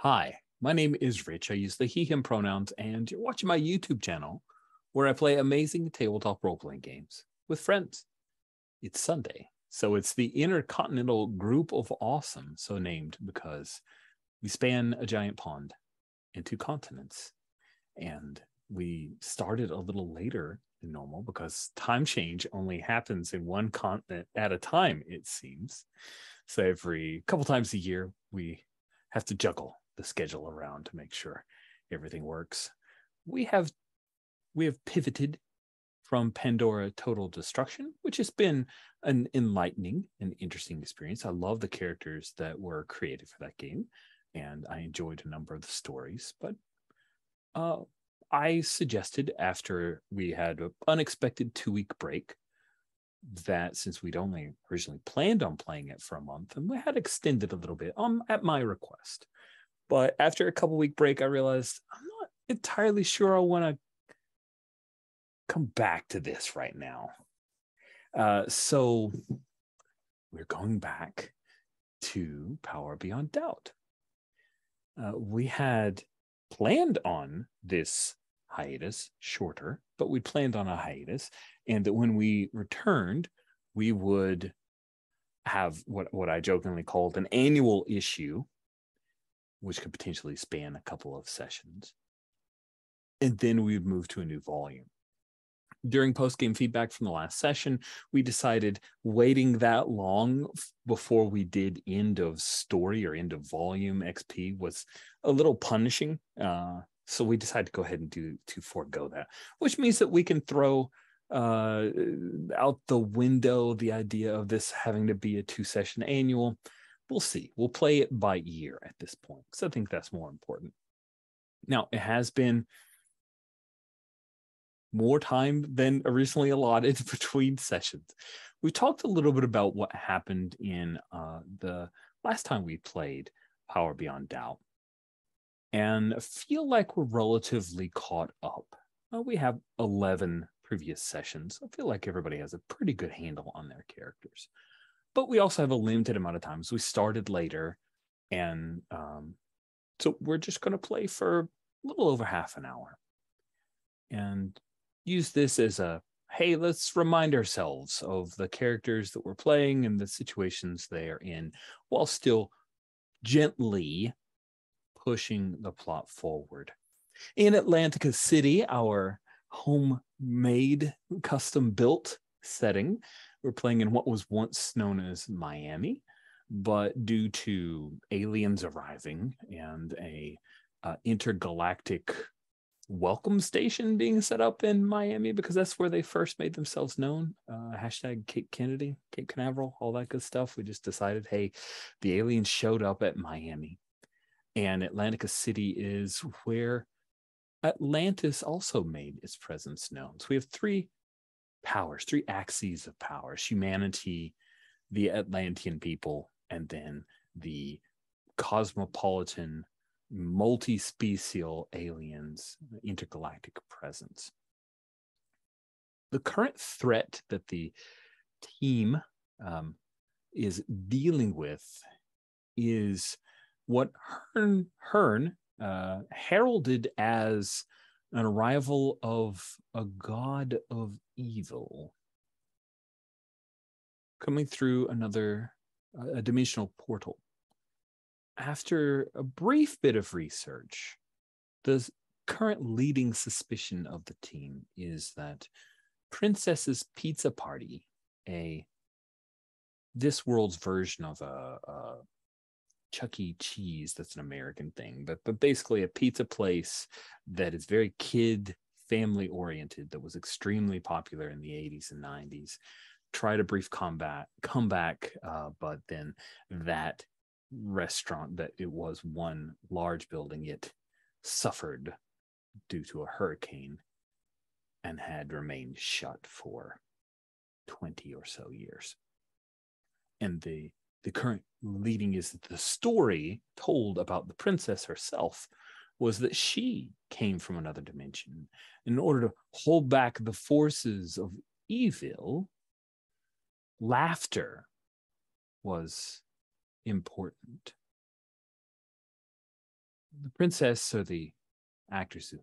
Hi, my name is Rich. I use the he, him pronouns, and you're watching my YouTube channel where I play amazing tabletop role playing games with friends. It's Sunday, so it's the Intercontinental Group of Awesome, so named because we span a giant pond and two continents. And we started a little later than normal because time change only happens in one continent at a time, it seems. So every couple times a year, we have to juggle the schedule around to make sure everything works. We have pivoted from Pandora Total Destruction, which has been an enlightening and interesting experience. I love the characters that were created for that game, and I enjoyed a number of the stories. But I suggested after we had an unexpected 2-week break that since we'd only originally planned on playing it for a month, and we had extended a little bit at my request. But after a couple-week break, I realized I'm not entirely sure I want to come back to this right now. So we're going back to Power Beyond Doubt. We had planned on this hiatus shorter, but we planned on a hiatus, and that when we returned, we would have what I jokingly called an annual issue, which could potentially span a couple of sessions. And then we would move to a new volume. During post-game feedback from the last session, we decided waiting that long before we did end of story or end of volume XP was a little punishing. So we decided to go ahead and to forego that, which means that we can throw out the window the idea of this having to be a 2-session annual. We'll see. We'll play it by ear at this point, because I think that's more important. Now, it has been more time than originally allotted between sessions. We talked a little bit about what happened in the last time we played Power Beyond Doubt, and I feel like we're relatively caught up. We have 11 previous sessions. I feel like everybody has a pretty good handle on their characters. But we also have a limited amount of time. So we started later. And so we're just going to play for a little over half an hour. And use this as a, hey, let's remind ourselves of the characters that we're playing and the situations they are in, while still gently pushing the plot forward. In Atlantica City, our homemade, custom-built setting, we're playing in what was once known as Miami, but due to aliens arriving and a intergalactic welcome station being set up in Miami, because that's where they first made themselves known, hashtag Cape Kennedy, Cape Canaveral, all that good stuff. We just decided, hey, the aliens showed up at Miami, and Atlantica City is where Atlantis also made its presence known. So we have three powers, three axes of powers: humanity, the Atlantean people, and then the cosmopolitan, multi-special aliens, intergalactic presence. The current threat that the team is dealing with is what Hearn heralded as an arrival of a god of evil coming through a dimensional portal. After a brief bit of research, the current leading suspicion of the team is that Princess's Pizza Party, this world's version of a Chuck E. Cheese, that's an American thing, but basically a pizza place that is very family oriented, that was extremely popular in the 80s and 90s, tried a brief comeback, but then that restaurant, that it was one large building, it suffered due to a hurricane and had remained shut for 20 or so years. And the current leading is that the story told about the princess herself was that she came from another dimension. In order to hold back the forces of evil, laughter was important. the princess, or the actress who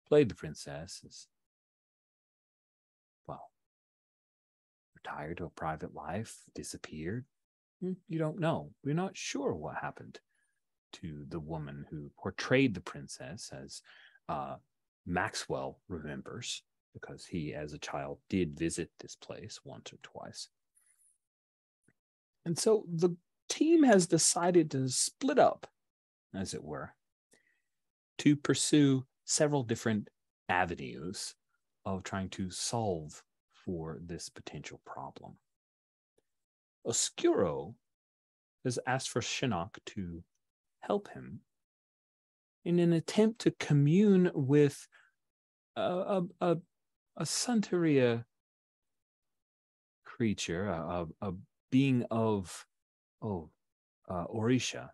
played the princess, is, well, retired to a private life, disappeared. You don't know. We're not sure what happened to the woman who portrayed the princess, as Maxwell remembers, because he, as a child, did visit this place once or twice. And so the team has decided to split up, as it were, to pursue several different avenues of trying to solve for this potential problem. Oscuro has asked for Sinnoch to help him in an attempt to commune with a Santeria creature, a being of Orisha,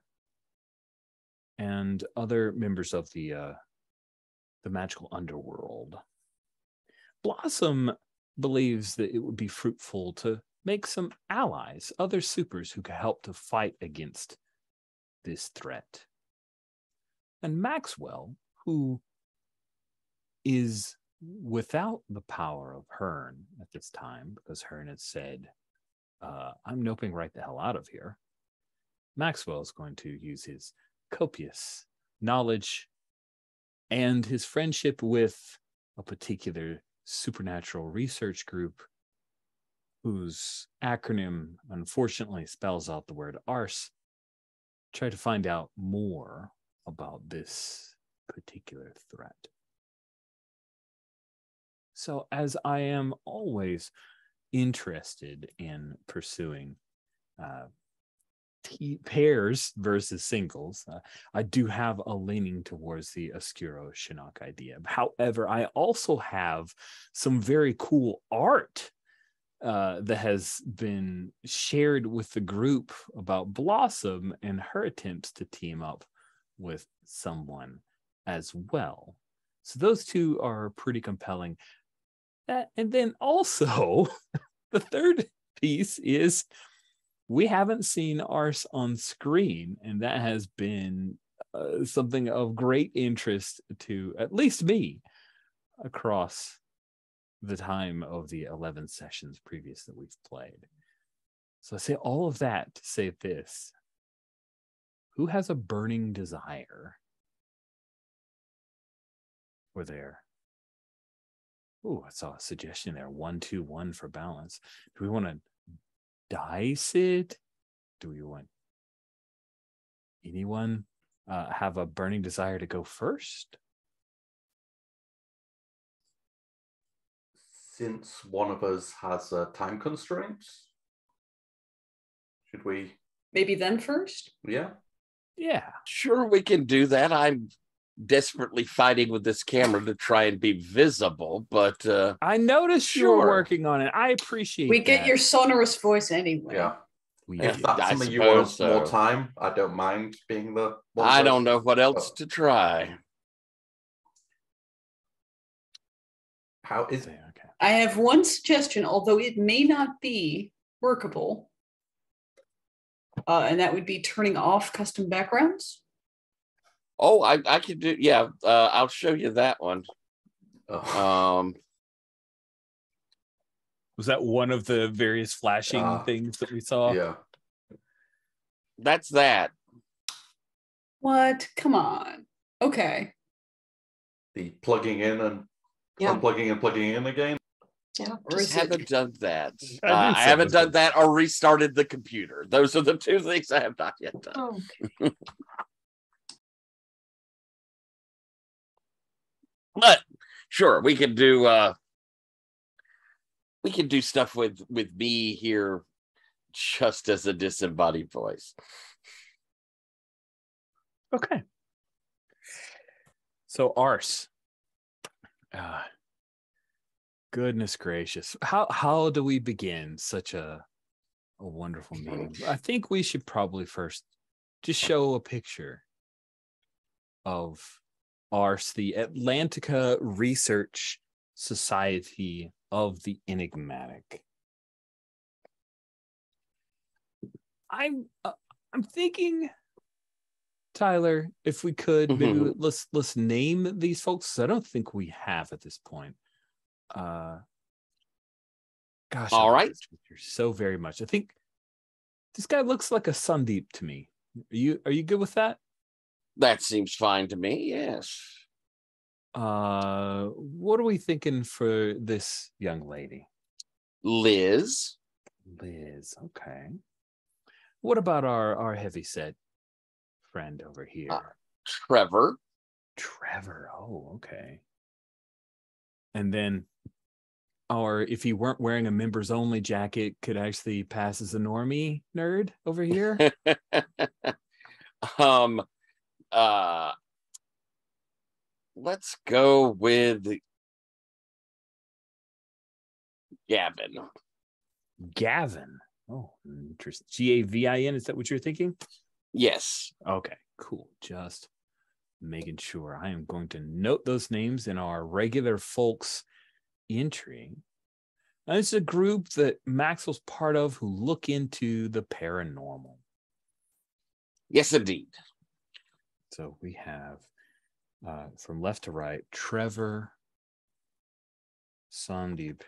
and other members of the magical underworld. Blossom believes that it would be fruitful to make some allies, other supers who could help to fight against this threat. And Maxwell, who is without the power of Hearn at this time, because Hearn had said, I'm noping right the hell out of here. Maxwell is going to use his copious knowledge and his friendship with a particular supernatural research group whose acronym unfortunately spells out the word A.R.S.E, try to find out more about this particular threat. So, as I am always interested in pursuing pairs versus singles, I do have a leaning towards the Oscuro Sinnoch idea. However, I also have some very cool art that has been shared with the group about Blossom and her attempts to team up with someone as well. So those two are pretty compelling. And then also, the third piece is we haven't seen A.R.S.E on screen, and that has been something of great interest to at least me across the time of the 11 sessions previous that we've played. So I say all of that to say this. Who has a burning desire for their... Oh, I saw a suggestion there. 1-2-1 for balance. Do we want to dice it? Do we want anyone have a burning desire to go first? Since one of us has time constraints, should we? Maybe them first? Yeah. Yeah. Sure, we can do that. I'm desperately fighting with this camera to try and be visible, but I noticed you were sure. working on it. I appreciate We that. get your sonorous voice anyway. Yeah. We If do. that's I something you want suppose more so. time, I don't mind being the one I don't person, know what else but to try. how is Okay. I have one suggestion, although it may not be workable, and that would be turning off custom backgrounds. Oh, I could do, yeah, I'll show you that one. Oh. Was that one of the various flashing things that we saw? Yeah. That's that. What? Come on. Okay. The plugging in and Yeah. unplugging and plugging in again. Yeah. Or Just is it? haven't done that. I knew I haven't someone done could. that or restarted the computer. Those are the two things I have not yet done. Okay. But sure, we could do stuff with me here just as a disembodied voice. Okay. So A.R.S.E. Goodness gracious. How do we begin such a wonderful meeting? I think we should probably first just show a picture of A.R.S.E, the Atlantica Research Society of the Enigmatic. I'm thinking Tyler, if we could, maybe Mhm. let's name these folks. I don't think we have at this point. Gosh, I All love right. this picture so very much. I think this guy looks like a Sundeep to me. Are you good with that? That seems fine to me. Yes. What are we thinking for this young lady? Liz. Liz, okay. What about our heavyset friend over here? Trevor. Trevor. Oh, okay. And then if he weren't wearing a members only jacket, could actually pass as a normie nerd over here. um let's go with Gavin. Gavin. Oh, interesting. Gavin. Is that what you're thinking? Yes. Okay, cool. Just making sure. I am going to note those names in our regular folks entry. And it's a group that Maxwell's part of who look into the paranormal. Yes, indeed. So we have from left to right, Trevor, Sandeep,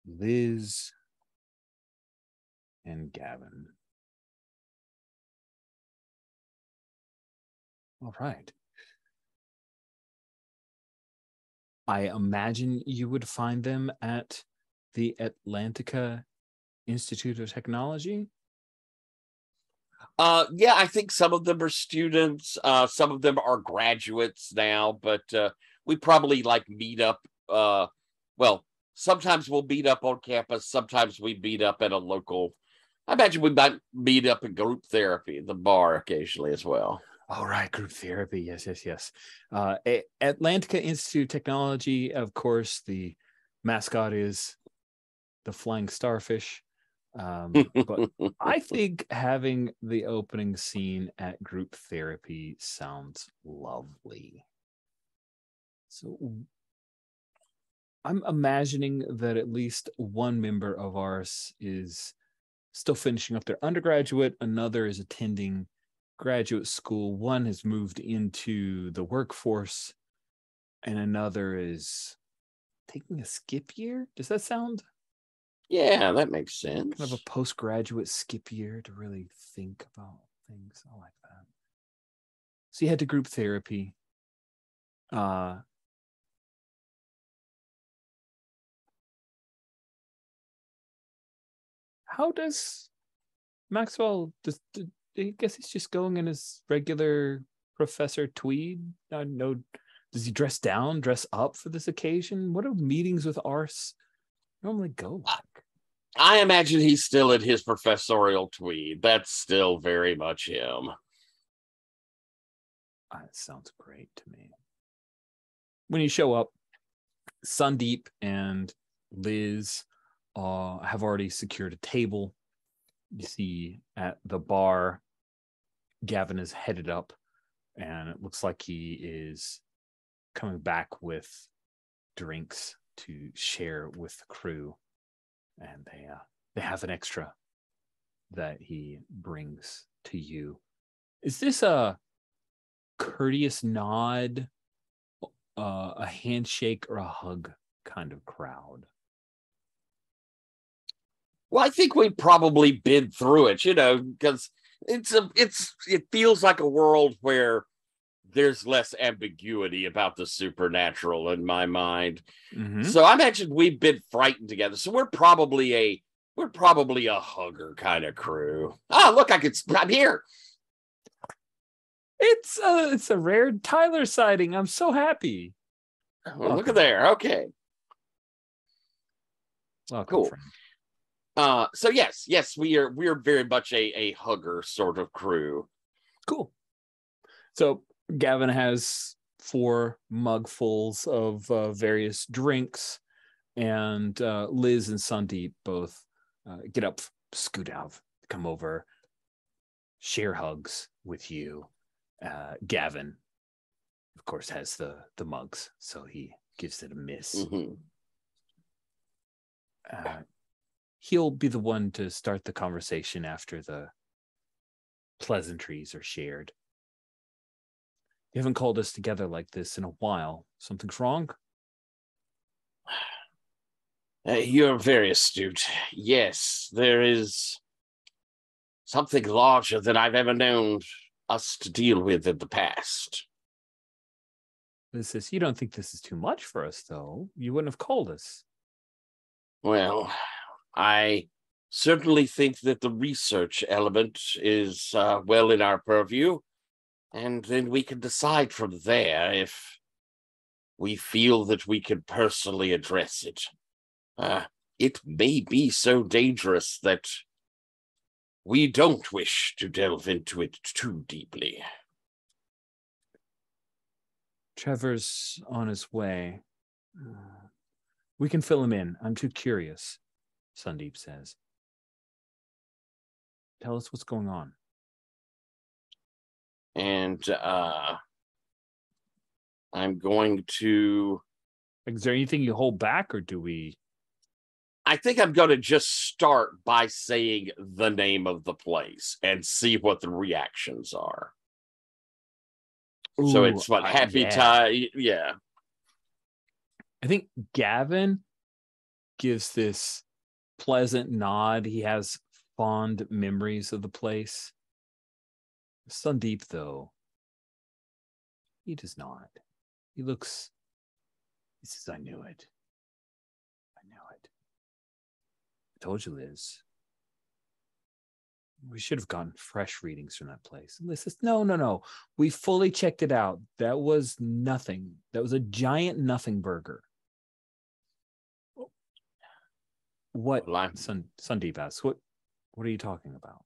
Liz, and Gavin. All right. I imagine you would find them at the Atlantica Institute of Technology. Yeah, I think some of them are students, some of them are graduates now, but we probably like meet up. Well, sometimes we'll meet up on campus, sometimes we meet up at a local. I imagine we might meet up in group therapy at the bar occasionally as well. All right, group therapy. Yes. Atlantica Institute of Technology, of course, the mascot is the flying starfish. But I think having the opening scene at group therapy sounds lovely. So I'm imagining that at least one member of ours is still finishing up their undergraduate, another is attending graduate school, one has moved into the workforce, and another is taking a skip year. Does that sound Yeah, that makes sense. kind of a postgraduate skip year to really think about things? I like that. So you head to group therapy. How does Maxwell I guess he's just going in his regular Professor Tweed? No, does he dress down, dress up for this occasion? What do meetings with A.R.S.E normally go like? I imagine he's still in his professorial tweed. That's still very much him. That sounds great to me. When you show up, Sandeep and Liz have already secured a table. You see at the bar, Gavin is headed up, and it looks like he is coming back with drinks to share with the crew. And they have an extra that he brings to you. Is this a courteous nod, a handshake, or a hug kind of crowd? Well, I think we've probably been through it, because it feels like a world where there's less ambiguity about the supernatural in my mind. Mm-hmm. So I imagine we've been frightened together. So we're probably a hugger kind of crew. Oh, look, I'm here. It's a rare Tyler sighting. I'm so happy. Well, look at there. Okay. Welcome, Cool. friend. So yes, we're very much a hugger sort of crew. Cool. So Gavin has 4 mugfuls of various drinks, and Liz and Sandeep both get up, scoot out, come over, share hugs with you. Gavin, of course, has the mugs, so he gives it a miss. Mm-hmm. He'll be the one to start the conversation after the pleasantries are shared. You haven't called us together like this in a while. Something's wrong? You're very astute. Yes, there is something larger than I've ever known us to deal with in the past. You don't think this is too much for us, though? You wouldn't have called us. Well, I certainly think that the research element is well in our purview, and then we can decide from there if we feel that we can personally address it. It may be so dangerous that we don't wish to delve into it too deeply. Trevor's on his way. We can fill him in. I'm too curious, Sandeep says. Tell us what's going on. And I'm going to... Is there anything you hold back, or do we... I think I'm going to just start by saying the name of the place and see what the reactions are. Ooh, so it's what, happy time? Yeah. I think Gavin gives this pleasant nod. He has fond memories of the place. Sandeep, though, he does not. He says, I knew it. I told you, Liz. We should have gotten fresh readings from that place. Liz says, no. We fully checked it out. That was nothing. That was a giant nothing burger. What? Sandeep asks, what are you talking about?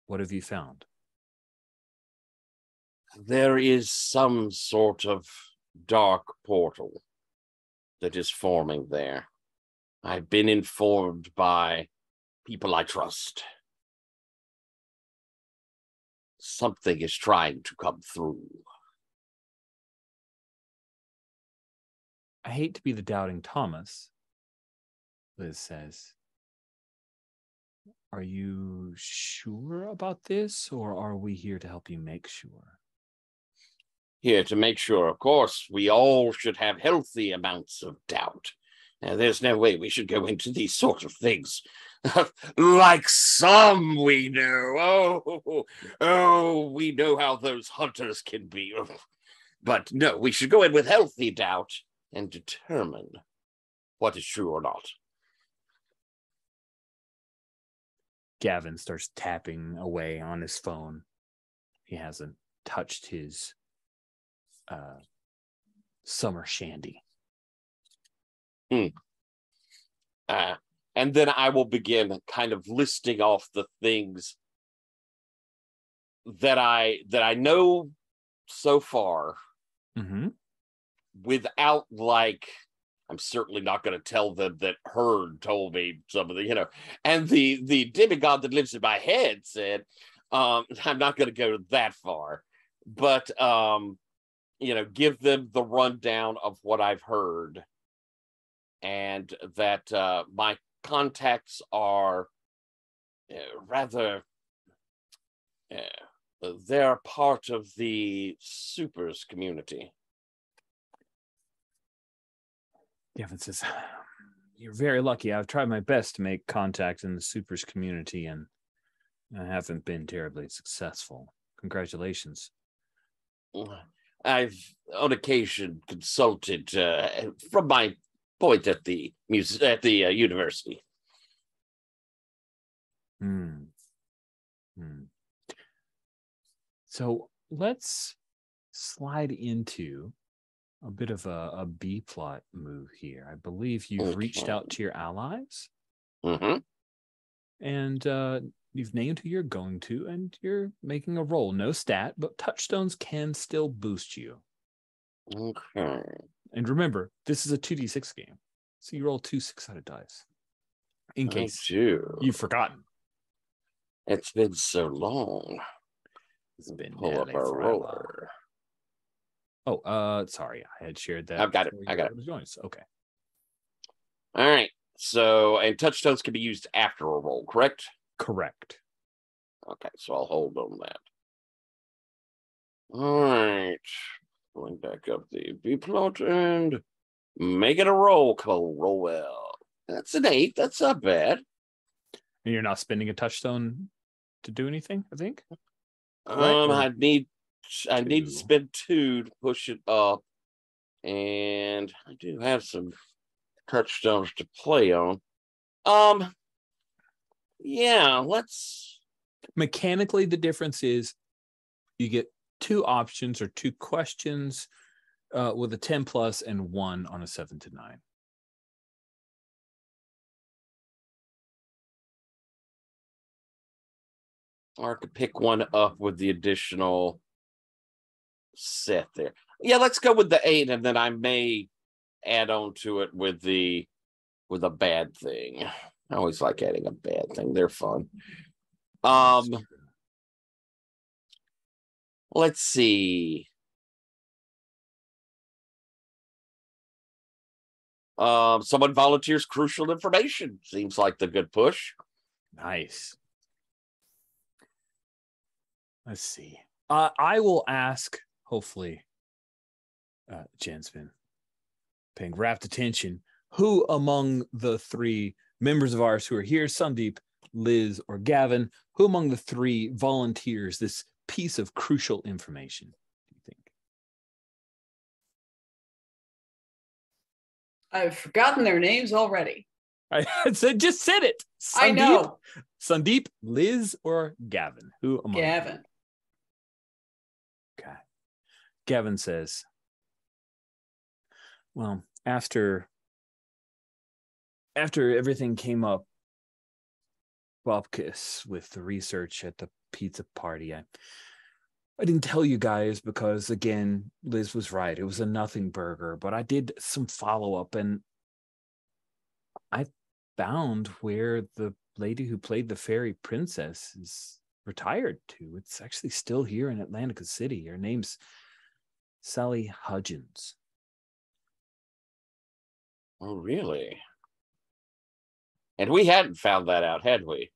What have you found? There is some sort of dark portal that is forming there. I've been informed by people I trust. Something is trying to come through. I hate to be the doubting Thomas, Liz says. Are you sure about this, or are we here to help you make sure? Here to make sure, of course. We all should have healthy amounts of doubt. Now, there's no way we should go into these sort of things like some we know. Oh, we know how those hunters can be. But no, we should go in with healthy doubt and determine what is true or not. Gavin starts tapping away on his phone. He hasn't touched his summer shandy. And then I will begin kind of listing off the things that I know so far, without, like, I'm certainly not going to tell them that Herd told me some of the, and the demigod that lives in my head said, I'm not going to go that far, but, give them the rundown of what I've heard, and that my contacts are they're part of the supers community. Gavin says, you're very lucky. I've tried my best to make contact in the supers community, and I haven't been terribly successful. Congratulations. I've on occasion consulted from my point at the university. So let's slide into a bit of a B plot move here. I believe you've reached out to your allies, and you've named who you're going to, and you're making a roll. No stat, but touchstones can still boost you. Okay. And remember, this is a 2d6 game, so you roll 2 6-sided dice. In case you've forgotten. It's been so long. It's been pull up our roller. Oh, sorry, I had shared that. I've got it. I got it. Okay. All right. So, and touchstones can be used after a roll, correct? Correct. Okay, so I'll hold on that. All right. Pulling back up the B plot and make it a roll call. Roll well. That's an 8. That's not bad. And you're not spending a touchstone to do anything, I think. I need to 2. spend 2 to push it up. And I do have some touchstones to play on. Yeah, let's. Mechanically, the difference is you get 2 options or 2 questions with a 10 plus and 1 on a 7 to 9. Or I could pick one up with the additional set there. Yeah, let's go with the 8, and then I may add on to it with a bad thing. I always like adding a bad thing. They're fun. Let's see. Someone volunteers crucial information. Seems like the good push. Nice. Let's see. I will ask, hopefully, Jen's been paying rapt attention. Who among the 3 members of ours who are here, Sandeep, Liz, or Gavin, who among the 3 volunteers this piece of crucial information, do you think? I've forgotten their names already. I said, just said it. Sandeep, I know. Sandeep, Liz, or Gavin? Who among Gavin. them? Okay. Gavin says, well, after everything came up, Bobkiss, with the research at the pizza party, I didn't tell you guys because, again, Liz was right. It was a nothing burger, but I did some follow-up, and I found where the lady who played the fairy princess is retired to. It's actually still here in Atlantica City. Her name's Sally Hudgens. Oh, really? And we hadn't found that out, had we?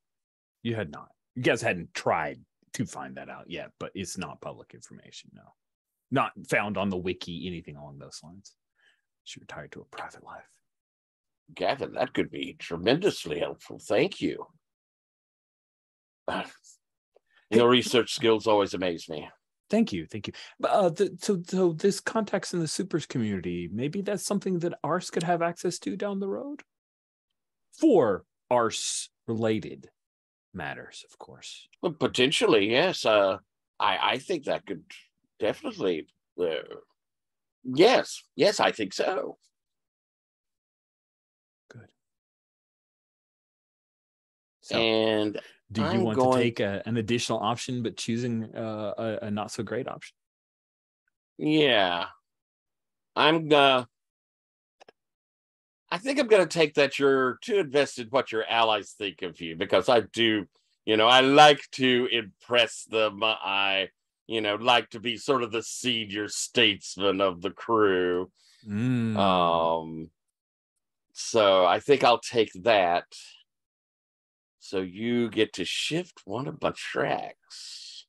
You had not. You guys hadn't tried to find that out yet, but it's not public information, no. Not found on the wiki, anything along those lines. She retired to a private life. Gavin, that could be tremendously helpful. Thank you. Your research skills always amaze me. Thank you. So this contacts in the supers community, maybe that's something that A.R.S.E could have access to down the road? For A.R.S.E related matters, of course. Well, potentially, yes. I think that could definitely. Yes, I think so. Good. So, and do you want to take an additional option, but choosing a not so great option? Yeah, I think I'm going to take that you're too invested in what your allies think of you, because I do, I like to impress them. I, like to be sort of the senior statesman of the crew. So I think I'll take that. So you get to shift one of my tracks.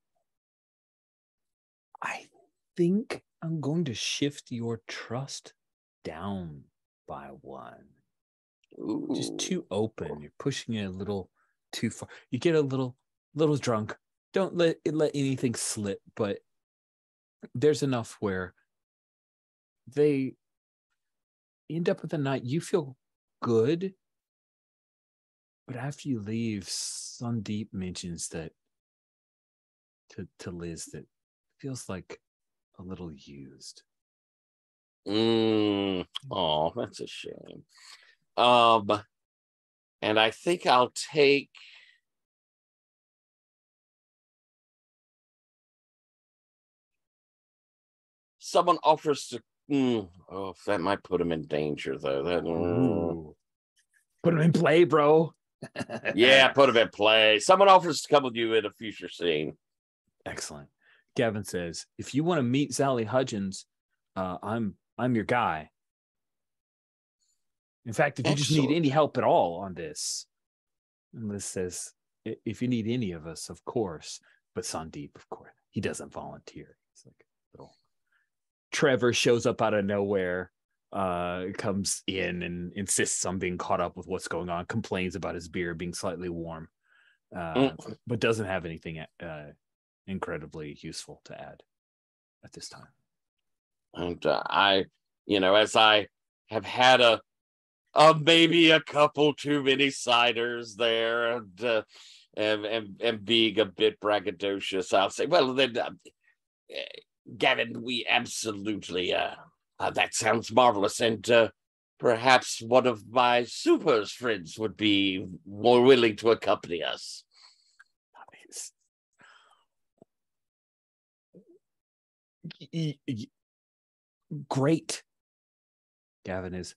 I think I'm going to shift your trust down by 1. Ooh. Just too open. You're pushing it a little too far. You get a little drunk. Don't let anything slip, but there's enough where they end up with a night you feel good, but after you leave, Sandeep mentions that to Liz that feels like a little used. Oh, that's a shame. And I think I'll take someone offers to. That might put him in danger, though. Put him in play, bro. Yeah, put him in play. Someone offers to come with you in a future scene. Excellent. Gavin says, if you want to meet Sally Hudgens, I'm your guy. In fact, if you just need any help at all on this, and Liz says, if you need any of us, of course. But Sandeep, of course, he doesn't volunteer. He's like little. Trevor shows up out of nowhere, comes in and insists on being caught up with what's going on, complains about his beer being slightly warm, but doesn't have anything incredibly useful to add at this time. And I, as I have had maybe a couple too many ciders there, and being a bit braggadocious, I'll say, well, then, Gavin, we absolutely, that sounds marvelous, and perhaps one of my super's friends would be more willing to accompany us. Great. Gavin is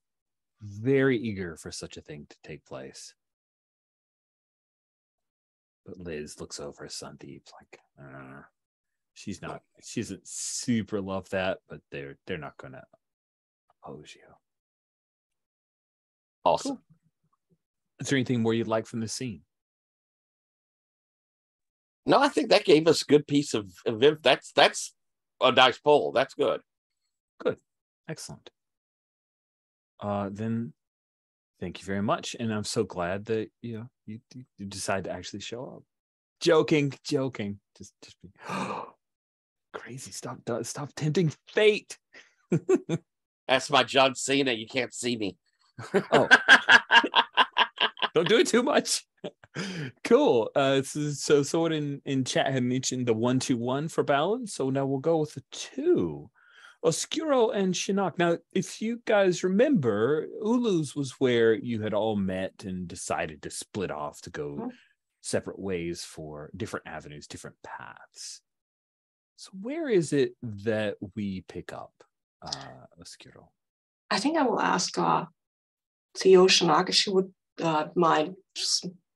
very eager for such a thing to take place. But Liz looks over at Sandeep like, she doesn't super love that, but they're not gonna oppose you. Awesome. Cool. Is there anything more you'd like from the scene? No, I think that gave us a good piece of that's a nice poll. That's good. Good. Excellent. Then thank you very much. And I'm so glad that you decide to actually show up. Joking. Just be crazy. Stop tempting fate. That's my John Cena. You can't see me. Oh. Don't do it too much. Cool. So someone in chat had mentioned the 1-2-1 for balance. So now we'll go with the 2. Oscuro and Sinnoch. Now, if you guys remember, Ulu's was where you had all met and decided to split off to go separate ways for different avenues, different paths. So where is it that we pick up, Oscuro? I think I will ask Theo Sinnoch if she would mind.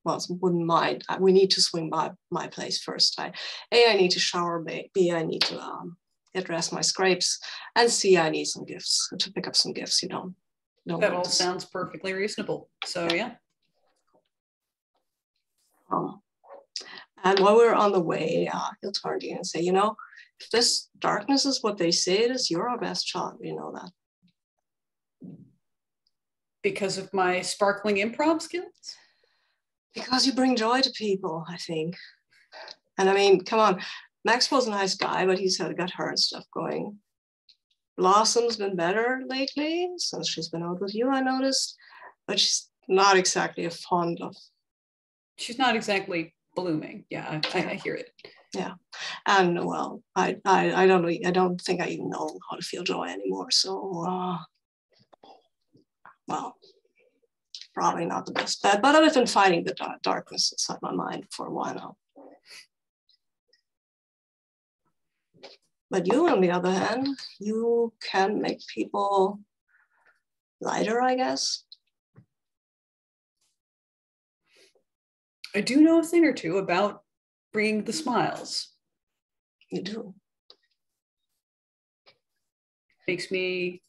Wouldn't mind. We need to swing by my place first. I need to shower. B, I need to address my scrapes, and C, I need some gifts to pick up some gifts. That all sounds perfectly reasonable. So yeah. And while we're on the way, he'll turn to you and say, if this darkness is what they say it is, you're our best shot. You know that. Because of my sparkling improv skills? Because you bring joy to people, I think. And I mean, come on, Maxwell's a nice guy, but he's got her and stuff going. Blossom's been better lately since she's been out with you, I noticed, but she's not exactly fond of. She's not exactly blooming. Yeah, I hear it. Yeah, and well, I don't think I even know how to feel joy anymore. So, well, probably not the best bet. But I've been fighting the darkness inside my mind for a while now. But you, on the other hand, you can make people lighter, I guess. I do know a thing or two about bringing the smiles. You do. Makes me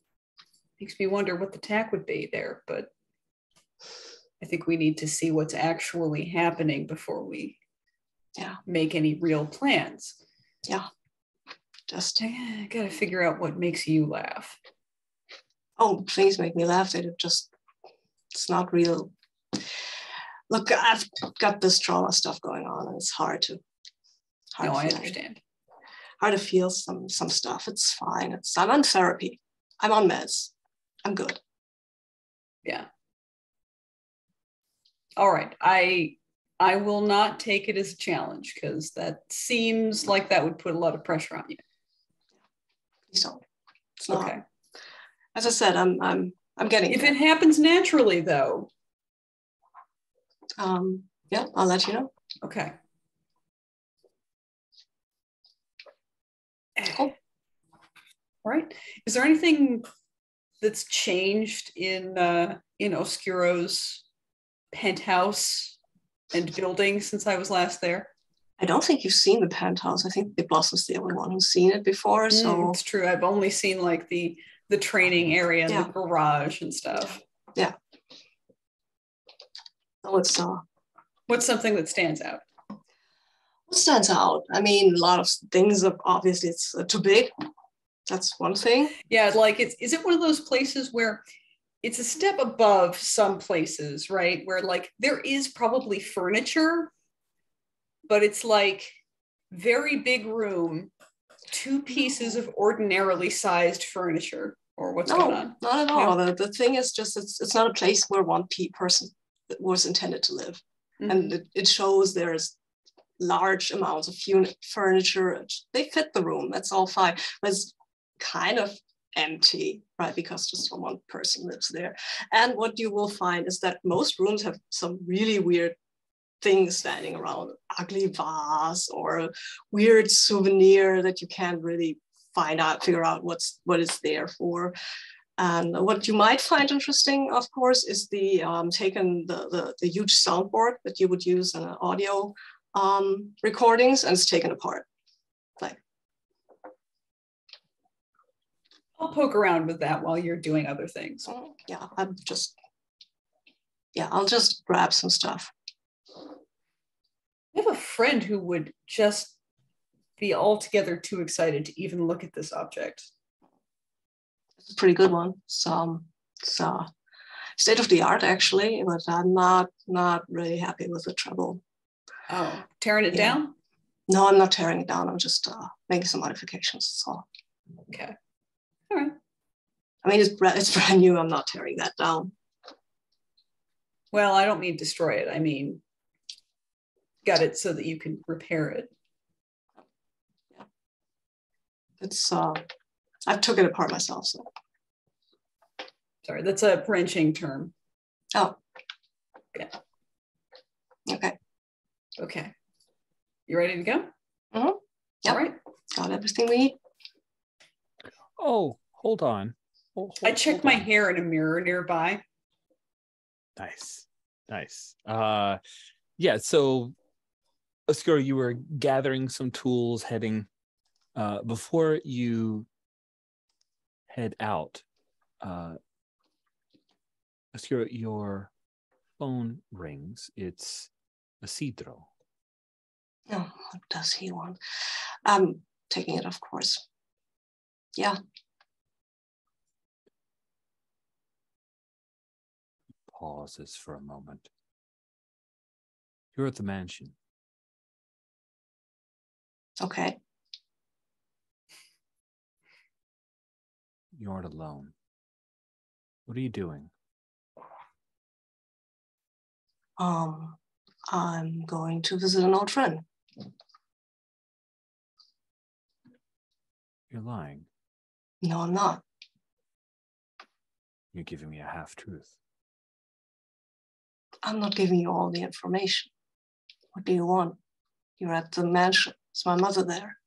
wonder what the tack would be there, but I think we need to see what's actually happening before we make any real plans. Yeah. Just I gotta figure out what makes you laugh. Oh, things make me laugh. It's not real. Look, I've got this trauma stuff going on, and it's hard to. I understand. Hard to feel some stuff. It's fine. I'm on therapy. I'm on meds. I'm good. Yeah. All right. I will not take it as a challenge because that seems like that would put a lot of pressure on you. So it's not. Okay. As I said, I'm getting. If it happens naturally, though. Yeah, I'll let you know. Okay. Cool. All right. Is there anything that's changed in Oscuro's penthouse and building since I was last there? I don't think you've seen the penthouse. I think the Blossom's the only one who's seen it before. So it's true. I've only seen like the training area and the garage and stuff. Yeah. Oh, it's What's something that stands out? What stands out? I mean, a lot of things are obviously it's too big. That's one thing. Yeah, like is it one of those places where it's a step above some places, right? Where like there is probably furniture, but it's like very big room, two pieces of ordinarily sized furniture, or what's going on? Not at all. No? The thing is just it's not a place where one person was intended to live. Mm-hmm. And it shows there's large amounts of furniture. They fit the room. That's all fine. But it's kind of empty, right? Because just one person lives there. And what you will find is that most rooms have some really weird things standing around, ugly vase or a weird souvenir that you can't really figure out what it's there for. And what you might find interesting, of course, is the huge soundboard that you would use in audio recordings, and it's taken apart. Like, I'll poke around with that while you're doing other things. Yeah, I'll just grab some stuff. I have a friend who would just be altogether too excited to even look at this object. It's a pretty good one. So it's state of the art actually, but I'm not really happy with the treble. Oh, tearing it down? No, I'm not tearing it down. I'm just making some modifications. That's all. Okay. All right. I mean, it's brand new. I'm not tearing that down. Well, I don't mean destroy it. I mean, gut it so that you can repair it. Yeah. It's I took it apart myself. So. Sorry, that's a wrenching term. Oh. Okay. Okay. Okay. You ready to go? Mm-hmm. Yep. All right. Got everything we need. Oh, hold on. I checked my hair in a mirror nearby. Nice. Yeah, so Oscuro, you were gathering some tools heading before you head out. Oscuro, your phone rings. It's Isidro. Oh, what does he want? I'm taking it, of course. Yeah. Pauses for a moment. You're at the mansion. Okay. You aren't alone. What are you doing? I'm going to visit an old friend. You're lying. No, I'm not. You're giving me a half-truth. I'm not giving you all the information. What do you want? You're at the mansion. Is my mother there?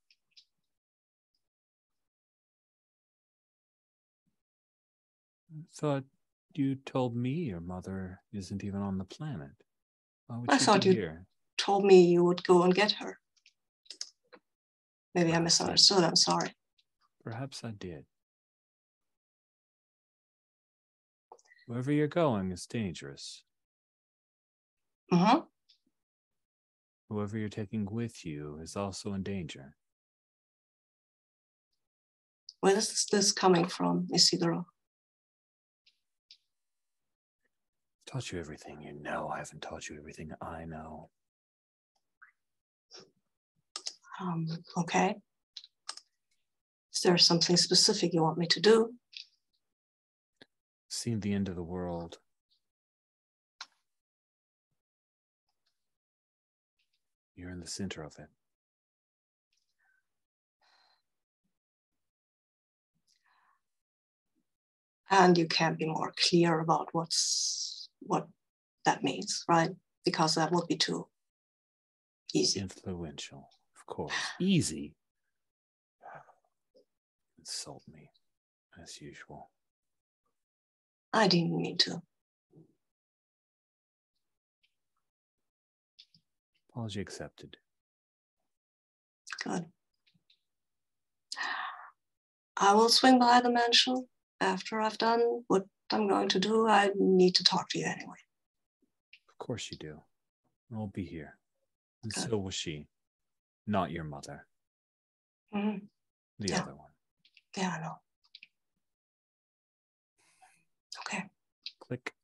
I thought you told me your mother isn't even on the planet. Why would I she thought be you here? Told me you would go and get her. Maybe I Perhaps misunderstood. I'm sorry. Perhaps I did. Wherever you're going is dangerous. Mm-hmm. Whoever you're taking with you is also in danger. Where is this coming from, Isidro? I've taught you everything you know. I haven't taught you everything I know. Okay. Is there something specific you want me to do? Seen the end of the world. You're in the center of it. And you can't be more clear about what that means, right? Because that would be too easy. Influential, of course. Easy. Insult me, as usual. I didn't mean to. Apology accepted. Good. I will swing by the mansion after I've done what I'm going to do. I need to talk to you anyway. Of course you do. I'll be here. And Good. so was she. Not your mother. Mhm. The Yeah. other one. Yeah, I know. Okay. Click.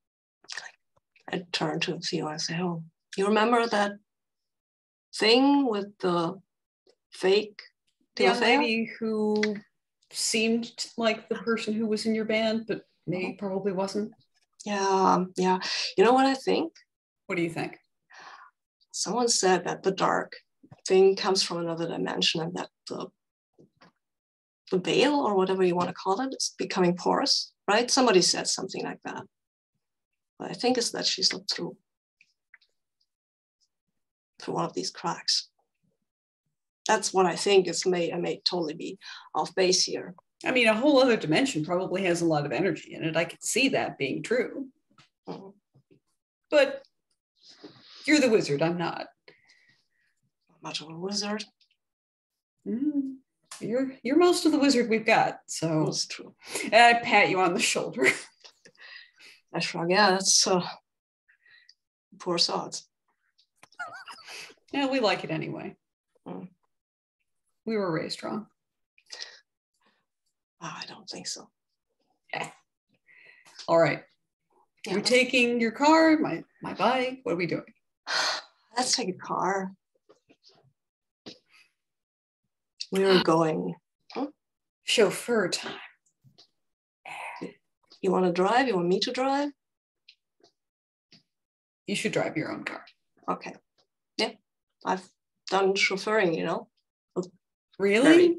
I turn to Theo and say, oh, you remember that thing with the fake The young Timofeo? lady who seemed like the person who was in your band, but maybe probably wasn't. Yeah. You know what I think? What do you think? Someone said that the dark thing comes from another dimension and that the veil or whatever you want to call it is becoming porous, right? Somebody said something like that. But I think it's that she slipped through one of these cracks. That's what I think. I may totally be off base here. I mean, a whole other dimension probably has a lot of energy in it. I could see that being true. Mhm. But you're the wizard, I'm not. Not much of a wizard. You're most of the wizard we've got. So That's true. and I pat you on the shoulder. I shrug. Yeah, that's poor sods. Yeah, we like it anyway. Mm. We were raised wrong. I don't think so. All right. Yeah, You're taking your car, my bike. What are we doing? let's take a car. We're going. Chauffeur time. You want to drive? You want me to drive? You should drive your own car. Okay. Yeah, I've done chauffeuring, you know. Really?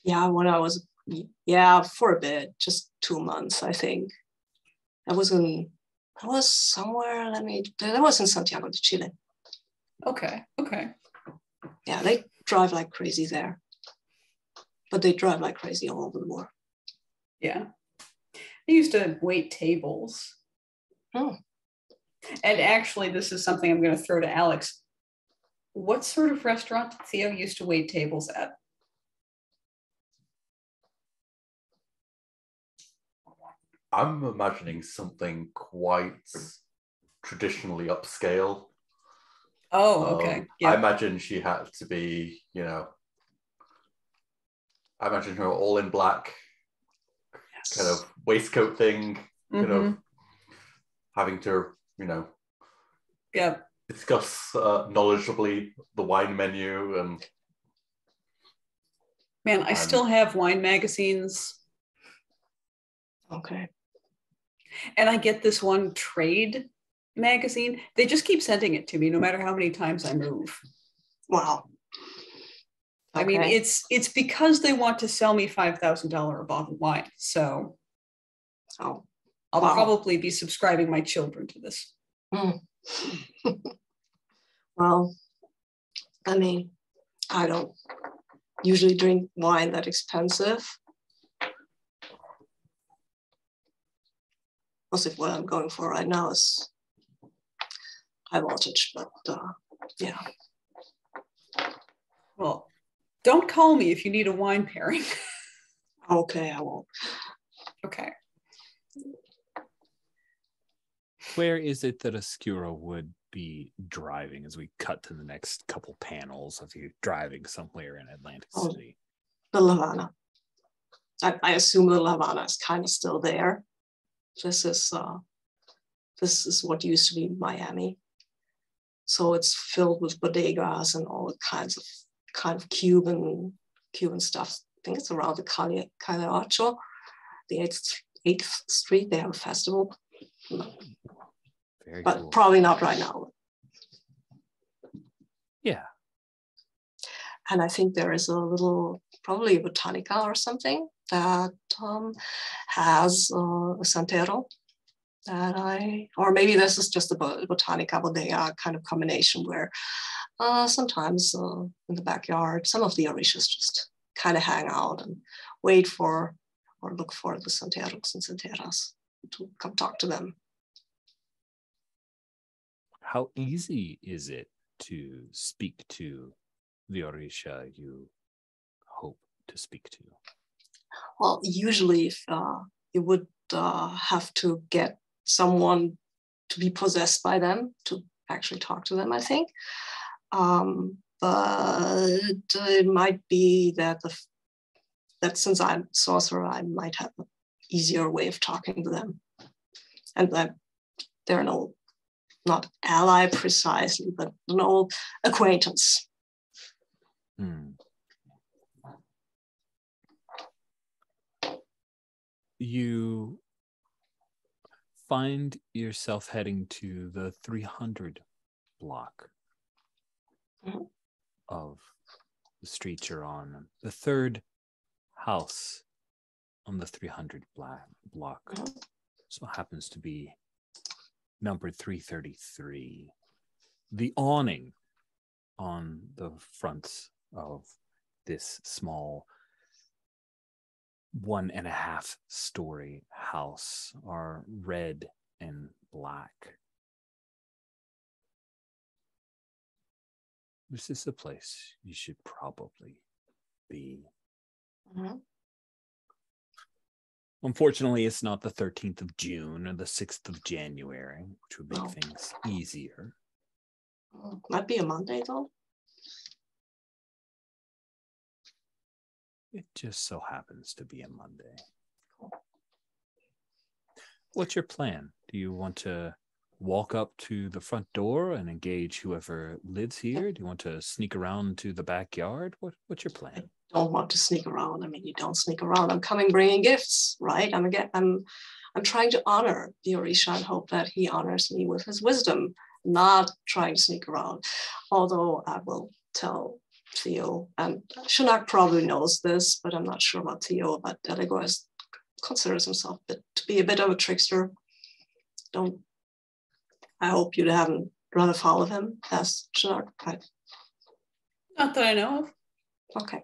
Yeah, when I was, for a bit, just 2 months, I think. I was somewhere, that was in Santiago de Chile. Okay. Yeah, they drive like crazy there. But they drive like crazy all over the world. Yeah. I used to wait tables. Oh. And actually, this is something I'm going to throw to Alex. What sort of restaurant did Theo used to wait tables at? I'm imagining something quite traditionally upscale. Oh, okay. I imagine she had to be, I imagine her all in black, kind of waistcoat thing, kind of having to, discuss knowledgeably the wine menu and. Man, I still have wine magazines. Okay. And I get this one trade magazine. They just keep sending it to me no matter how many times I move. Wow. Okay. I mean, it's because they want to sell me $5,000 a bottle of wine. So I'll probably be subscribing my children to this. Well, I mean, I don't usually drink wine that expensive. Most of what I'm going for right now is high voltage, but yeah. Well, don't call me if you need a wine pairing. Okay, I won't. Okay. Where is it that Oscuro would be driving as we cut to the next couple panels of you driving somewhere in Atlantic City? Little Havana. I assume Little Havana is kind of still there. This is what used to be Miami. So it's filled with bodegas and all kinds of Cuban stuff. I think it's around the Calle Ocho, the 8th Street. They have a festival. Very but cool. Probably not right now. Yeah. And I think there is probably a botanica or something that has a Santero or maybe this is just a botanica bodega kind of combination where sometimes in the backyard, some of the Orishas just kind of hang out and wait for or look for the Santeros and Santeras to come talk to them. How easy is it to speak to the Orisha you hope to speak to? Well, usually if you would have to get someone to be possessed by them to actually talk to them, I think. But it might be that that since I'm sorcerer, I might have an easier way of talking to them, and that they're not ally precisely, but an old acquaintance. You find yourself heading to the 300 block of the street you're on, the third house on the 300 block. So happens to be number 333. The awning on the fronts of this small 1.5 story house are red and black. This is the place you should probably be. Unfortunately, it's not the 13th of June or the 6th of January, which would make things easier. Might be a Monday, though. It just so happens to be a Monday. What's your plan? Do you want to walk up to the front door and engage whoever lives here? Do you want to sneak around to the backyard? What's your plan? I don't want to sneak around. I mean, you don't sneak around. I'm coming bringing gifts, right? I'm trying to honor the Orisha and hope that he honors me with his wisdom, not trying to sneak around. Although I will tell Theo, and Sinnoch probably knows this, but I'm not sure about Theo, but Eleguá considers himself to be a bit of a trickster. I hope you haven't run afoul of him, as Sinnoch. Right? Not that I know of. Okay.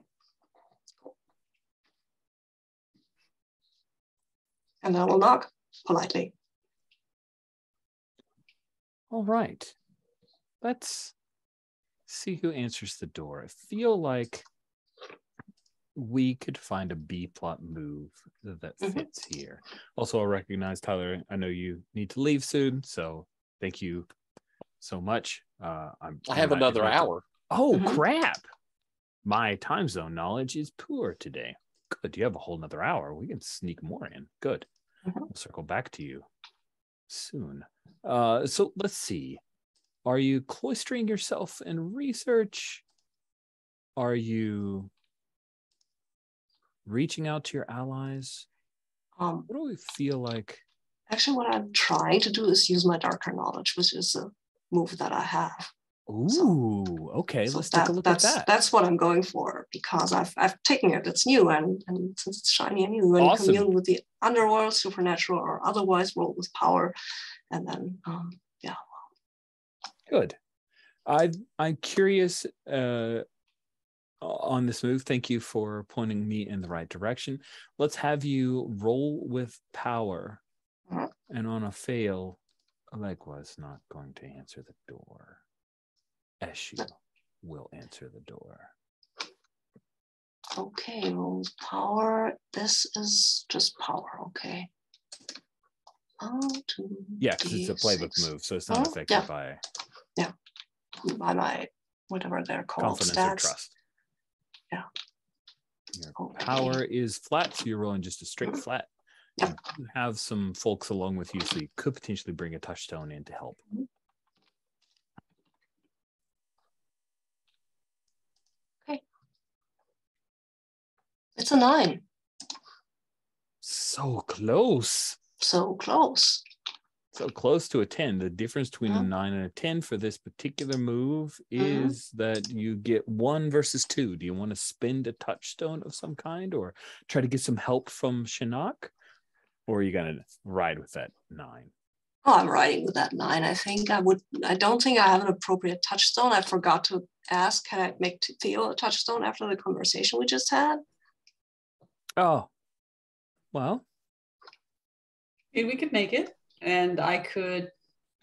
And I will knock politely. All right. Let's see who answers the door. I feel like we could find a B plot move that fits here. Also, I recognize, Tyler, I know you need to leave soon, so thank you so much. I have another hour. Oh, crap. My time zone knowledge is poor today. Good. You have a whole nother hour. We can sneak more in. Good. We'll circle back to you soon. So let's see. Are you cloistering yourself in research? Are you reaching out to your allies? What do we feel like? Actually, what I'm trying to do is use my darker knowledge, which is a move that I have. Ooh, okay. Let's take a look at that. That's what I'm going for, because I've taken it. It's new, and since it's shiny and new, and you commune with the underworld, supernatural or otherwise, roll with power, and then Good. I'm curious on this move. Thank you for pointing me in the right direction. Let's have you roll with power, and on a fail, Eleguá is not going to answer the door. Eshu will answer the door. Okay, roll power. This is just power, okay. Yeah, because it's a playbook move, so it's not affected by my whatever they're called. Confidence stats. or trust. Yeah. Your power is flat, so you're rolling just a straight flat. Yeah. You have some folks along with you, so you could potentially bring a touchstone in to help. Okay. It's a 9. So close. So close. So close to a 10. The difference between a 9 and a 10 for this particular move is that you get 1 versus 2. Do you want to spend a touchstone of some kind or try to get some help from Sinnoch? Or are you going to ride with that 9? Oh, I'm riding with that 9. I think I don't think I have an appropriate touchstone. I forgot to ask, can I make Theo a touchstone after the conversation we just had? Oh, well. Maybe we could make it. And I could.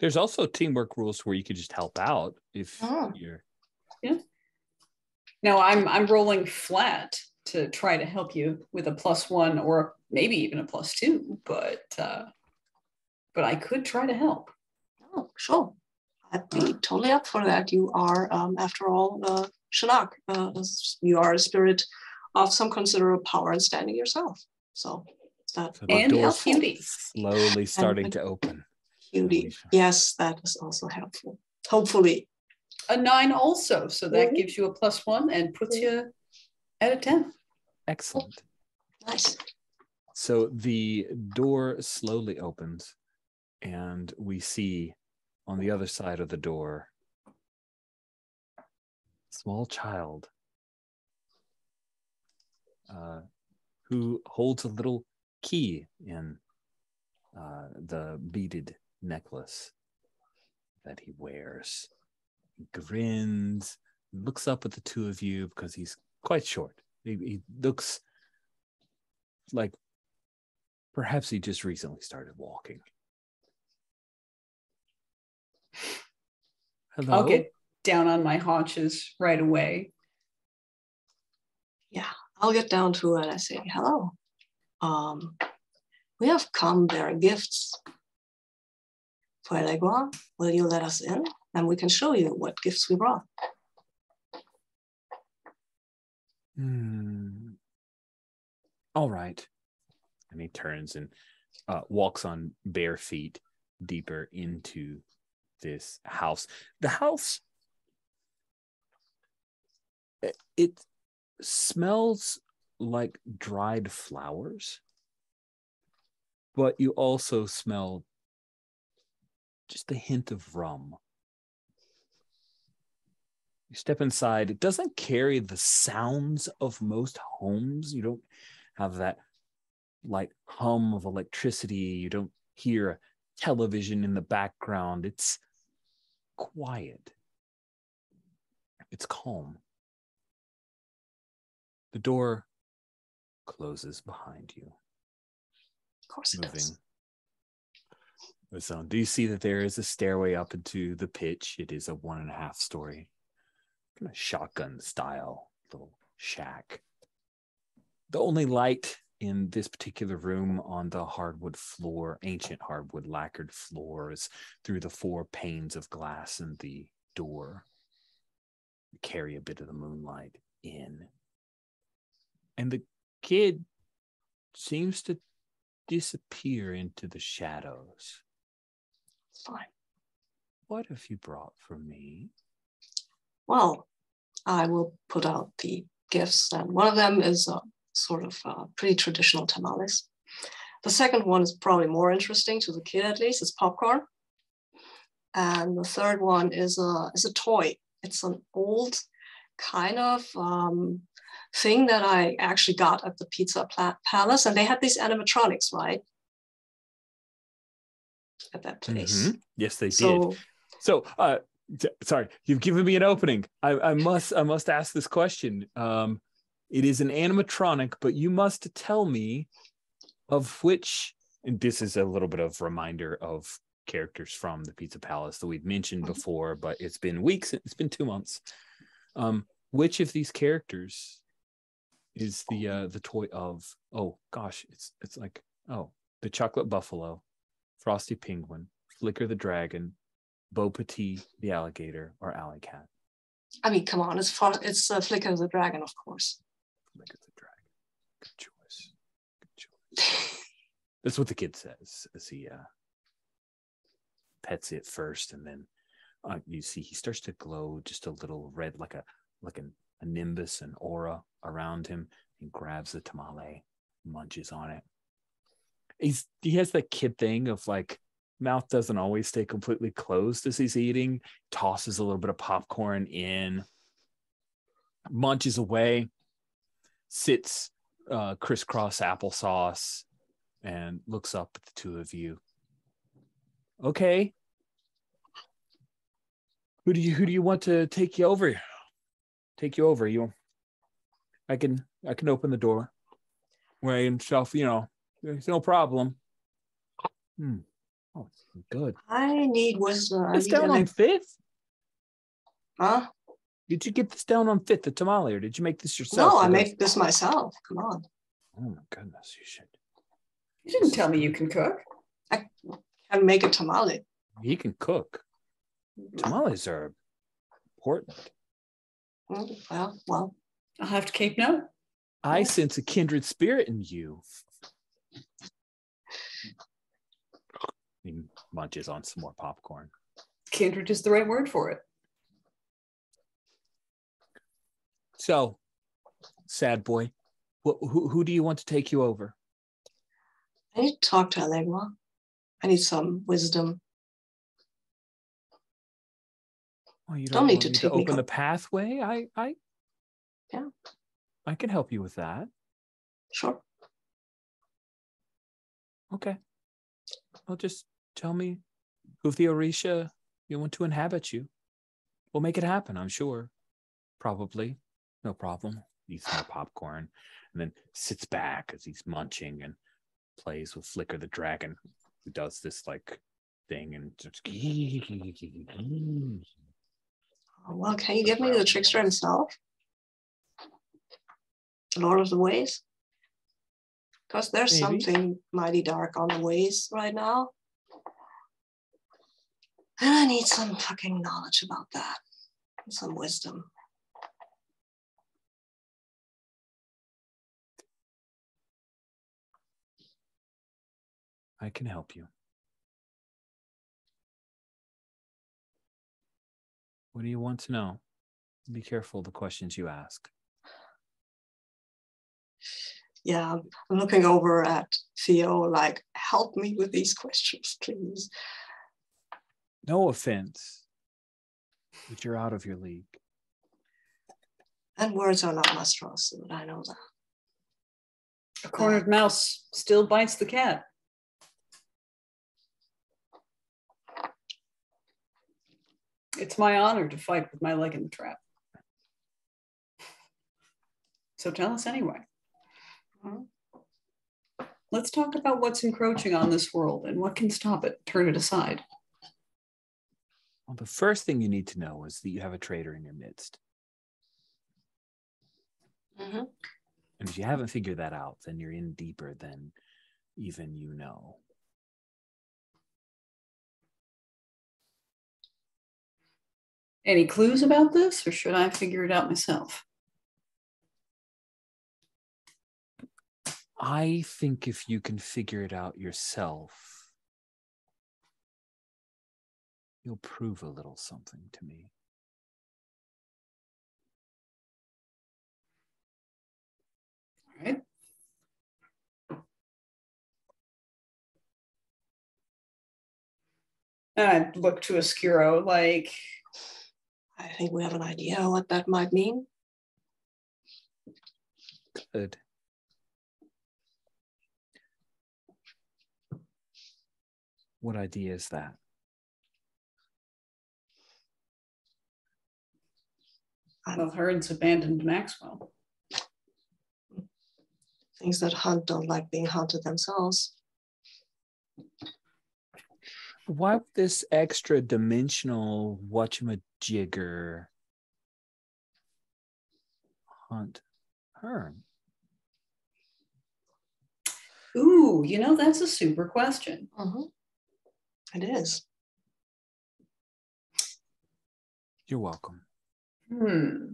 There's also teamwork rules where you could just help out if you're. Yeah. No, I'm rolling flat to try to help you with a +1 or maybe even a +2, but I could try to help. Oh, sure. I'd be totally up for that. You are, after all, Sinnoch. You are a spirit of some considerable power and standing yourself. So that So might And be a helpful. cutie. slowly starting to open. Cutie. Yes, that is also helpful. Hopefully. A 9 also, so that Mhm. gives you a +1 and puts you at a 10. Excellent. Nice. So the door slowly opens, and we see on the other side of the door a small child who holds a little key in the beaded necklace that he wears. He grins, looks up at the two of you because he's quite short. He looks like perhaps he just recently started walking. Hello? I'll get down on my haunches right away. Yeah, I'll get down to it. I say, hello. We have come bearing gifts for Eleguá. Will you let us in? And we can show you what gifts we brought. All right. And he turns and walks on bare feet deeper into this house. The house, it smells like dried flowers, but you also smell just a hint of rum. You step inside. It doesn't carry the sounds of most homes. You don't have that like hum of electricity. You don't hear a television in the background. It's quiet. It's calm. The door closes behind you. Of course it does. So, do you see that there is a stairway up into the pitch? It is a 1.5 story, kind of shotgun style little shack. The only light in this particular room on the hardwood floor, ancient hardwood lacquered floor, is through the 4 panes of glass in the door. You carry a bit of the moonlight in. And the kid seems to disappear into the shadows. It's fine. What have you brought for me? Well, I will put out the gifts. And one of them is a sort of pretty traditional tamales. The second one is probably more interesting to the kid, at least. It's popcorn. And the third one is a toy. It's an old kind of thing that I actually got at the Pizza Palace. And they had these animatronics, right? At that place. Mm-hmm. Yes, they did. So, sorry, you've given me an opening. I must ask this question. It is an animatronic, but you must tell me of which, and this is a little bit of reminder of characters from the Pizza Palace that we've mentioned before, but it's been weeks, it's been 2 months. Which of these characters is the toy of? Oh gosh, it's like, oh, the Chocolate Buffalo, Frosty Penguin, Flicker the Dragon, Bo Petit the Alligator, or Alley Cat. I mean, come on, it's Flicker the Dragon, of course. Flicker the Dragon. Good choice. Good choice. That's what the kid says as he pets it first, and then you see he starts to glow just a little red, like a nimbus, an aura around him. He grabs the tamale, munches on it. He has that kid thing of like, mouth doesn't always stay completely closed as he's eating. Tosses a little bit of popcorn in, munches away, sits crisscross applesauce, and looks up at the two of you. Okay. Who do you want to take you over? Take you over. I can open the doorway and stuff, there's no problem. Oh, good. I need wisdom. This down on 5th? Huh? Did you get this down on 5th, the tamale, or did you make this yourself? No, I make this myself. Come on. Oh my goodness, you should. You didn't tell me you can cook. I can make a tamale. He can cook. Tamales are important. Well. I'll have to keep note. I sense a kindred spirit in you. He munches on some more popcorn. Kindred is the right word for it. So, sad boy, who do you want to take you over? I need to talk to Eleguá. I need some wisdom. Oh, you Don't need want to me to take me open the pathway? Yeah. I can help you with that. Sure. Okay. Well, just tell me who of the Orisha you want to inhabit you. We'll make it happen, I'm sure. Probably. No problem. Eats more popcorn and then sits back as he's munching and plays with Flicker the dragon, who does this like thing and just Well, can you give me the trickster himself? Lord of the Ways? Because there's Maybe. something mighty dark on the ways right now. And I need some fucking knowledge about that. And some wisdom. I can help you. What do you want to know? Be careful of the questions you ask. Yeah, I'm looking over at Theo, like, help me with these questions, please. No offense, but you're out of your league. And words are not my strong suit, I know that. A cornered mouse still bites the cat. It's my honor to fight with my leg in the trap. So tell us anyway. Let's talk about what's encroaching on this world and what can stop it, turn it aside. Well, the first thing you need to know is that you have a traitor in your midst. Mm-hmm. And if you haven't figured that out, then you're in deeper than even you know. Any clues about this, or should I figure it out myself? I think if you can figure it out yourself, you'll prove a little something to me. All right. And I'd look to Oscuro like, I think we have an idea what that might mean. Good. What idea is that? well, Hearn's abandoned Maxwell. Things that hunt don't like being hunted themselves. Why would this extra dimensional whatchamajigger hunt Hearn? Ooh, that's a super question. Mm-hmm. It is. You're welcome. Mm-hmm.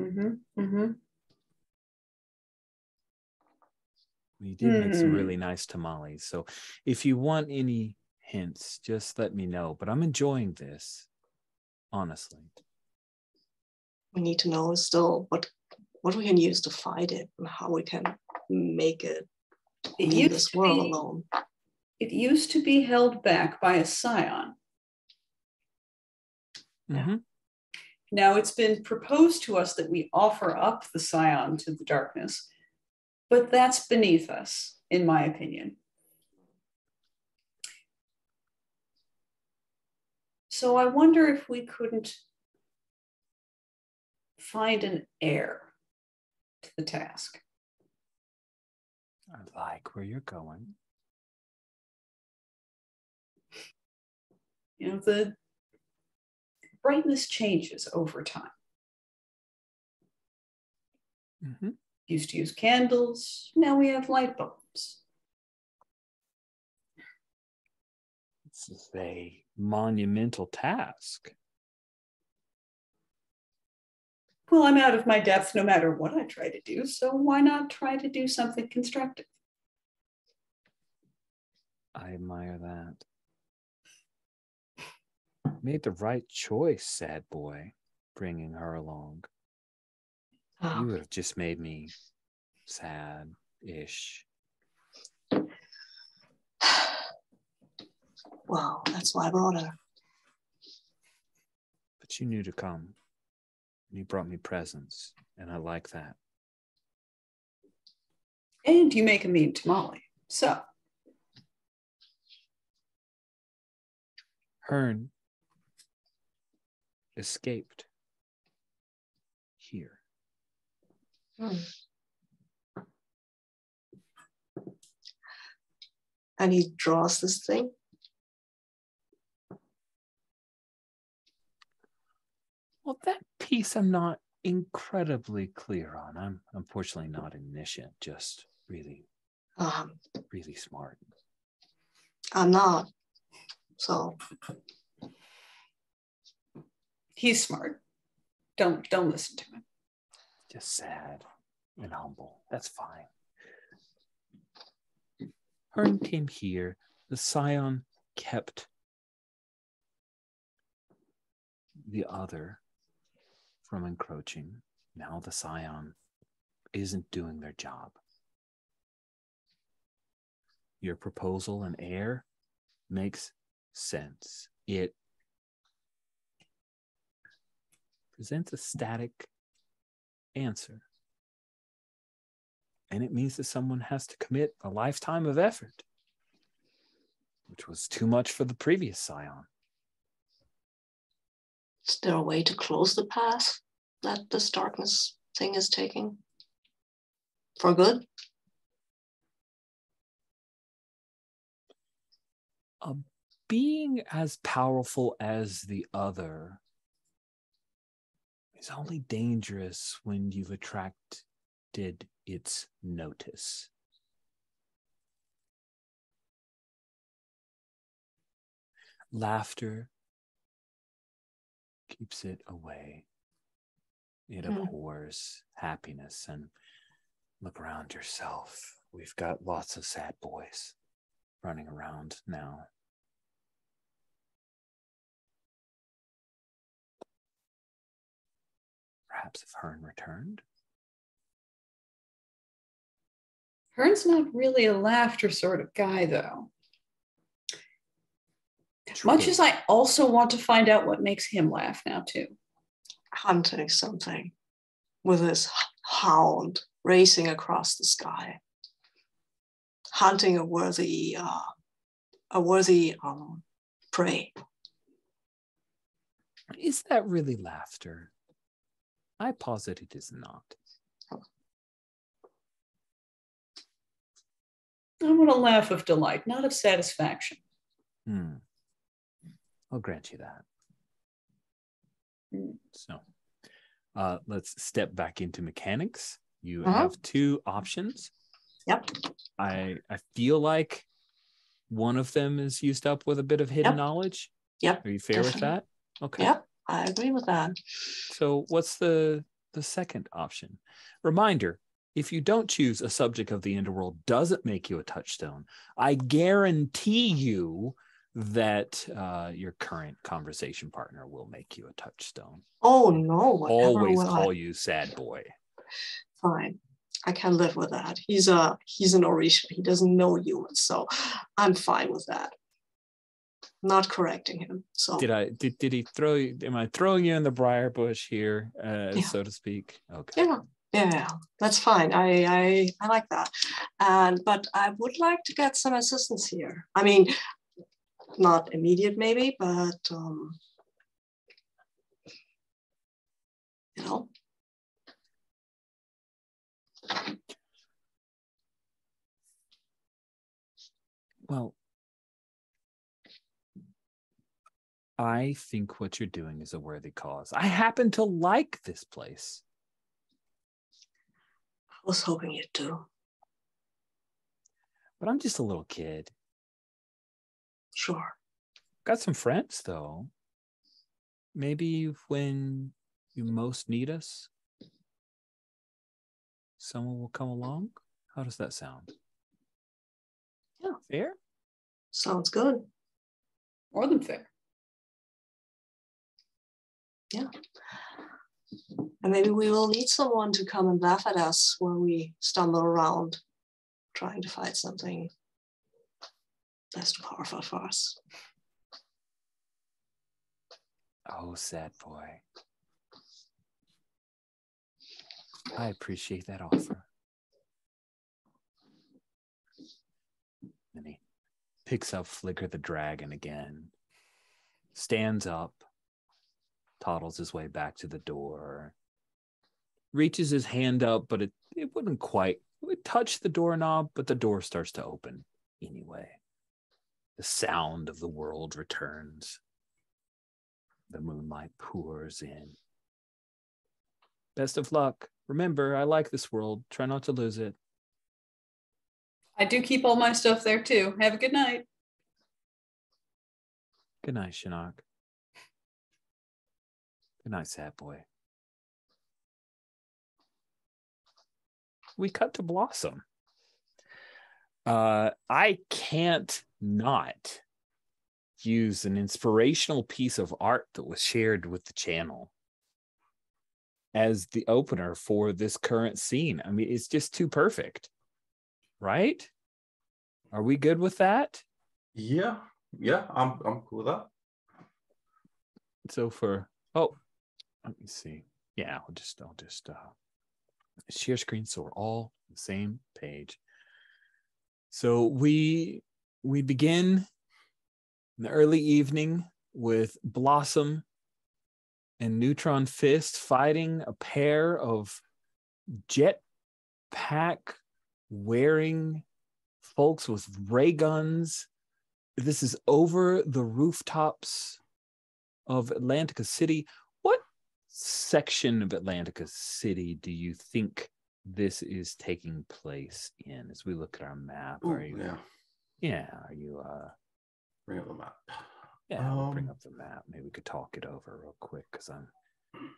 Mm-hmm. You did make some really nice tamales. So if you want any hints, just let me know. But I'm enjoying this, honestly. We need to know still what we can use to fight it and how we can make it leave this world alone. It used to be held back by a scion. Mm-hmm. Now it's been proposed to us that we offer up the scion to the darkness, but that's beneath us, in my opinion. So I wonder if we couldn't find an heir to the task. I like where you're going. The brightness changes over time. Mm-hmm. Used to use candles, now we have light bulbs. This is a monumental task. Well, I'm out of my depth no matter what I try to do, so why not try to do something constructive? I admire that. Made the right choice, sad boy, bringing her along. You would have just made me sad-ish. Well, that's why I brought her. But you knew to come. And you brought me presents, and I like that. And you make a mean tamale. So. Hearn escaped here. And he draws this thing. Well, that piece I'm not incredibly clear on. I'm unfortunately not omniscient, just really, really smart. I'm not. So He's smart. Don't listen to him. Just sad and humble. That's fine. Hearn came here. The scion kept the other from encroaching. Now the scion isn't doing their job. Your proposal and heir makes sense. It presents a static answer. And it means that someone has to commit a lifetime of effort, which was too much for the previous scion. Is there a way to close the path that this darkness thing is taking? For good? A being as powerful as the other is only dangerous when you've attracted its notice. Laughter keeps it away. It abhors happiness. And look around yourself. We've got lots of sad boys running around now. Perhaps if Hearn returned. Hearn's not really a laughter sort of guy, though. True. Much as I also want to find out what makes him laugh now, too. Hunting something with his hound racing across the sky. Hunting a worthy prey. Is that really laughter? I posit it is not. I want a laugh of delight, not of satisfaction. I'll grant you that. So let's step back into mechanics. You have two options. Yep. I feel like one of them is used up with a bit of hidden knowledge. Yep. Are you fair with that? Okay. Yep, I agree with that. So what's the second option? Reminder, if you don't choose a subject of the underworld, doesn't make you a touchstone. I guarantee you that your current conversation partner will make you a touchstone. Oh no! Always call you sad boy. Fine, I can live with that. He's an Orisha. He doesn't know humans, so I'm fine with that. Not correcting him. So did he throw you? Am I throwing you in the briar bush here, so to speak? Okay. Yeah, that's fine. I like that. But I would like to get some assistance here. I mean, not immediate maybe, but you know. Well, I think what you're doing is a worthy cause. I happen to like this place. I was hoping you'd do. But I'm just a little kid. Sure. Got some friends though. Maybe when you most need us, someone will come along. How does that sound? Yeah. Fair? Sounds good. More than fair. Yeah. And maybe we will need someone to come and laugh at us when we stumble around trying to find something that's too powerful for us. Oh, sad boy. I appreciate that offer. And he picks up Flicker the dragon again, stands up, toddles his way back to the door, reaches his hand up, but it wouldn't quite. It would touch the doorknob, but the door starts to open anyway. The sound of the world returns. The moonlight pours in. Best of luck. Remember, I like this world. Try not to lose it. I do keep all my stuff there too. Have a good night. Good night, Sinnoch. Good night, sad boy. We cut to Blossom. I can't not use an inspirational piece of art that was shared with the channel as the opener for this current scene. I mean, it's just too perfect, right? Are we good with that? Yeah, I'm cool with that. So let me see. Yeah, I'll just share screen so we're all on the same page. So we begin in the early evening with Blossom and Neutron Fist fighting a pair of jetpack wearing folks with ray guns. This is over the rooftops of Atlantica City. What section of Atlantica City do you think this is taking place in as we look at our map? Ooh, are you are you bring up the map? Yeah, we'll bring up the map. Maybe we could talk it over real quick because I'm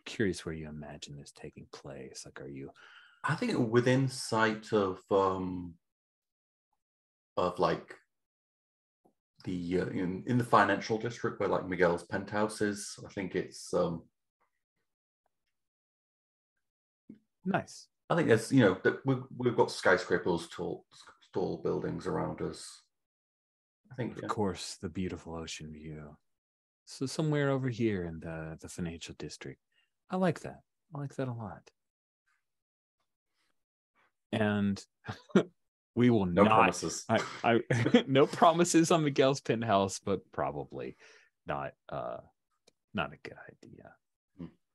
curious where you imagine this taking place. Like, are you? I think within sight of like the in the financial district where like Miguel's penthouse is. I think it's Nice. I think there's we've got skyscrapers, tall buildings around us. I think Of course, the beautiful ocean view. So somewhere over here in the financial district. I like that. I like that a lot. And we will no not promises. I no promises on Miguel's penthouse, but probably not a good idea.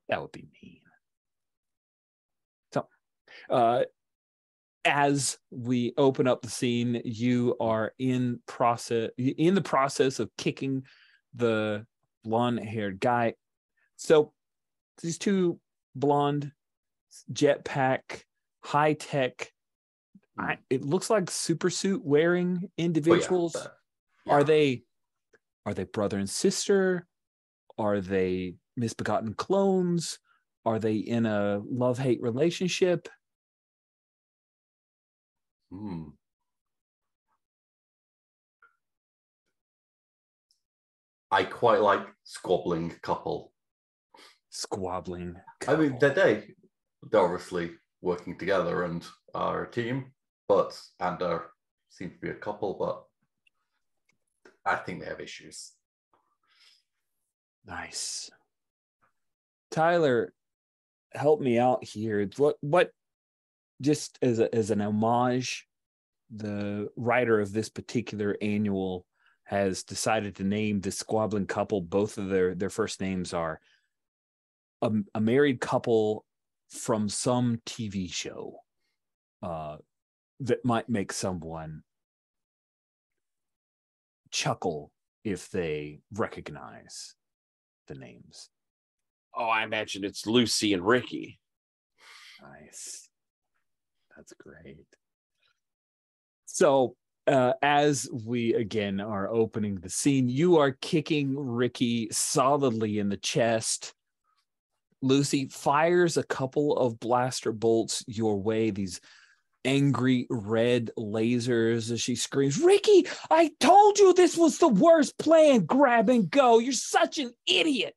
That would be mean. So as we open up the scene, you are in the process of kicking the blonde-haired guy. So these two blonde jetpack high-tech, it looks like super suit wearing individuals. Oh, yeah. Are they brother and sister? Are they misbegotten clones? Are they in a love-hate relationship? I quite like squabbling couple. Squabbling couple. I mean, they're obviously working together and are a team, and seem to be a couple, but I think they have issues. Nice. Tyler, help me out here. What just as an homage, the writer of this particular annual has decided to name this squabbling couple. Both of their first names are a married couple from some TV show that might make someone chuckle if they recognize the names. Oh, I imagine it's Lucy and Ricky. Nice. That's great. So as we again are opening the scene, you are kicking Ricky solidly in the chest. Lucy fires a couple of blaster bolts your way, these angry red lasers, as she screams, "Ricky, I told you this was the worst plan. Grab and go. You're such an idiot."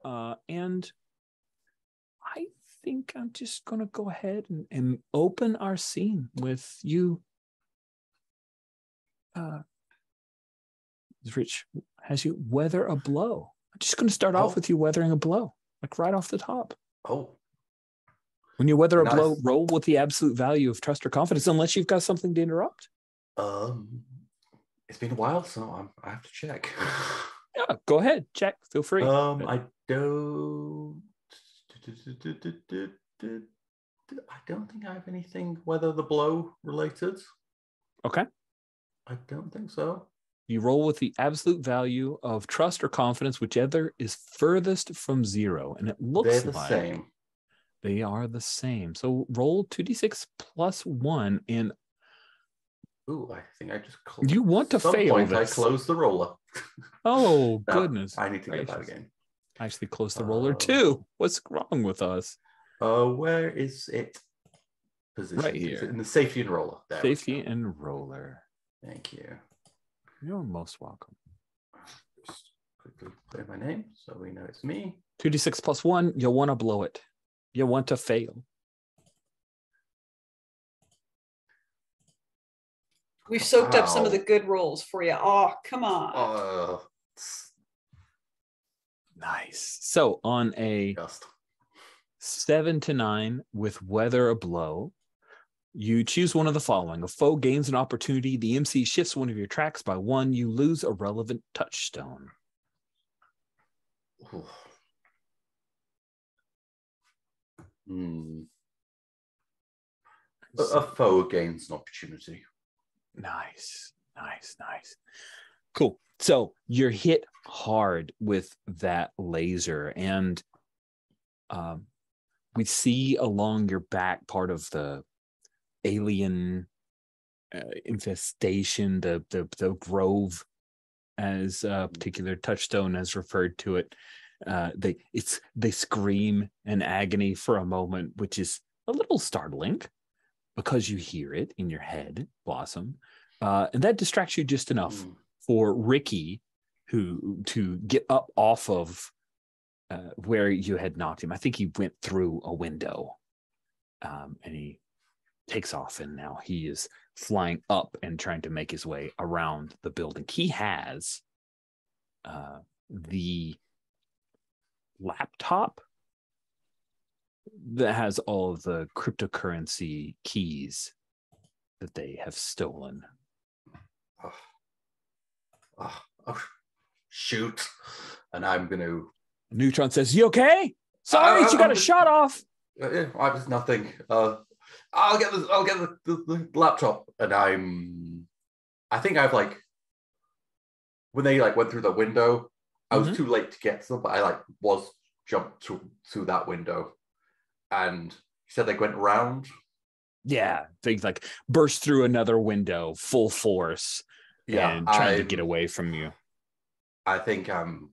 And I think I'm just going to go ahead and open our scene with you. Rich has you weather a blow. I'm just going to start off with you weathering a blow, like right off the top. Oh. When you weather a blow, roll with the absolute value of trust or confidence, unless you've got something to interrupt. It's been a while, so I have to check. Yeah, go ahead, check. Feel free. I don't think I have anything weather the blow related. Okay. I don't think so. You roll with the absolute value of trust or confidence, whichever is furthest from 0, and it looks they're the same. They are the same. So roll 2d6 plus 1, and ooh, I think I just closed. You want to fail point, this. I closed the roller. Oh, No, goodness. I need to get that again. I actually closed the roller too. What's wrong with us? Where is it positioned? Right here. Is it in the safety and roller? There Safety and roller. Thank you. You're most welcome. Just quickly play my name so we know it's me. 2d6 plus 1, you'll want to blow it. You want to fail. We've soaked up some of the good rolls for you. Oh, come on. Nice. So on a 7 to 9 with weather a blow, you choose one of the following. A foe gains an opportunity. The MC shifts one of your tracks by 1. You lose a relevant touchstone. A foe gains an opportunity. Nice. Cool. So you're hit hard with that laser, and we see along your back part of the alien infestation, the grove, as a particular touchstone has referred to it. They scream in agony for a moment, which is a little startling because you hear it in your head, Blossom, and that distracts you just enough for Ricky to get up off of where you had knocked him. I think he went through a window, and he takes off, and now he is flying up and trying to make his way around the building. He has the laptop that has all of the cryptocurrency keys that they have stolen. Shoot. And I'm going to... Neutron says, "You okay? Sorry, you got a shot off." I was nothing. I'll get the laptop. And I think I've when they went through the window, I was too late to get to them, but I was jumped through that window. And you said they went around? Yeah, things burst through another window full force, and trying to get away from you. I think I'm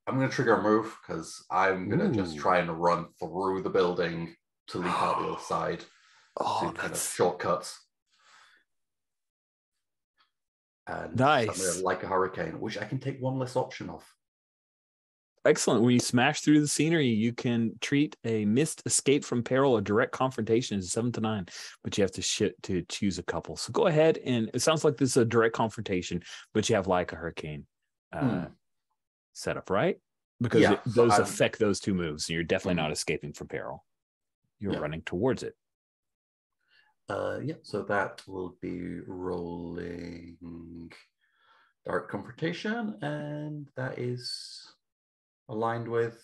going to trigger a move because I'm going to just try and run through the building to leap out the other side. Oh, kind of shortcuts. And nice. Like a hurricane, which I can take one less option of. Excellent. When you smash through the scenery, you can treat a missed escape from peril a direct confrontation as 7 to 9, but you have to choose a couple. So go ahead, and it sounds like this is a direct confrontation, but you have like a hurricane setup, right? Because those affect those two moves, and you're definitely not escaping from peril. You're running towards it. So that will be rolling direct confrontation, and that is aligned with...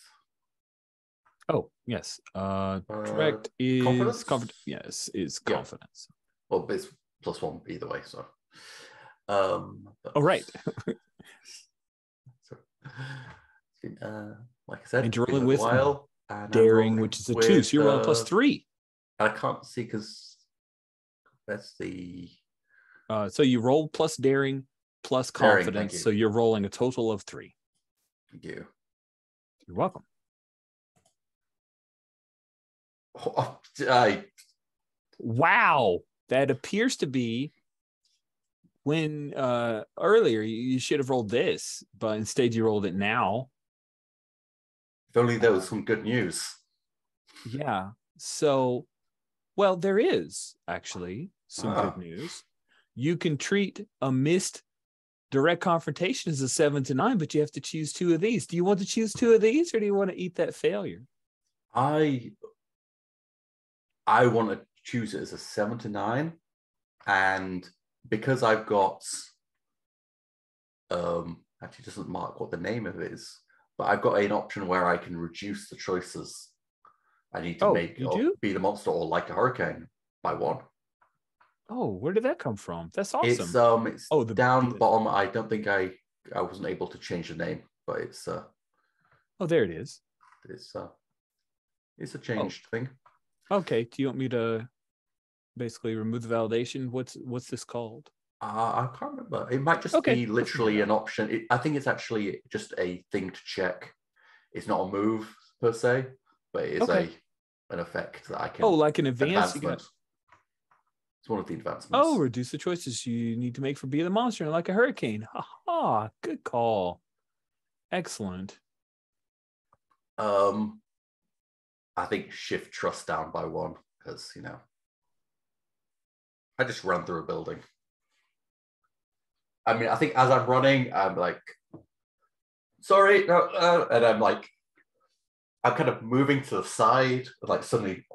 Oh, yes. Correct is confidence. Yes, is confidence. Well, it's +1 either way, so. Right. Like I said, and you're rolling with while, daring, which is a 2, so you're rolling +3. I can't see because that's the So you roll plus daring plus Daring, confidence. thank you. So you're rolling a total of 3. Thank you. You're welcome. Oh, Wow. That appears to be when earlier you should have rolled this, but instead you rolled it now. if only there was some good news. Yeah. So, well, there is actually some good news. You can treat a missed direct confrontation as a 7 to 9, but you have to choose 2 of these. Do you want to choose 2 of these, or do you want to eat that failure? I want to choose it as a 7 to 9, and because I've got actually doesn't mark what the name of it is, but I've got an option where I can reduce the choices I need to make you or do? be the monster or like a hurricane by 1. Oh, where did that come from? That's awesome. It's Oh, down the bottom. I don't think I wasn't able to change the name, but it's oh, there it is. It's a changed thing. Okay. Do you want me to basically remove the validation? What's this called? I can't remember. It might just be literally an option. I think it's actually just a thing to check. It's not a move per se, but it is an effect that I can. Oh, like an advancement. It's one of the advancements. Oh, reduce the choices you need to make for being the monster and like a hurricane. Ha! Good call. Excellent. I think shift trust down by 1 because I just ran through a building. I mean, I think as I'm running, I'm like, sorry, no, and I'm kind of moving to the side, like suddenly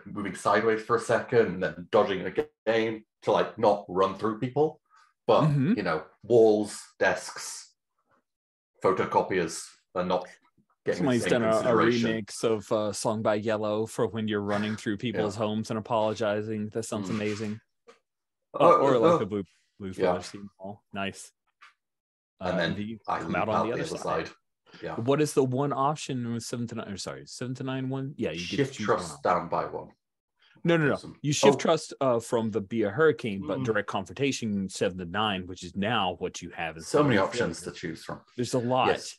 moving sideways for a second, and then dodging again to not run through people, but walls, desks, photocopiers are not getting. Somebody's the same done a consideration. remix of Song by Yellow for when you're running through people's homes and apologizing. That sounds amazing. Or like a Blues Brothers theme hall. Nice. And then you I come leap out on the other side. Yeah. What is the one option with 7 to 9? Or sorry, 7 to 9 one? Yeah, you shift trust down by 1. No. You shift trust from the be a hurricane, but direct confrontation 7 to 9, which is now what you have. So many options to choose from. There's a lot. Yes.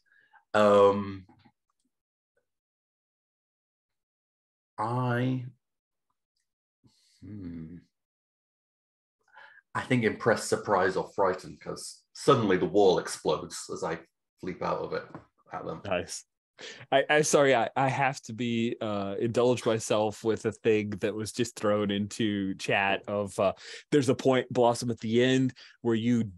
I think impress, surprise, or frighten, because suddenly the wall explodes as I leap out of it at them. Nice. I have to be indulge myself with a thing that was just thrown into chat of there's a point, Blossom, at the end where you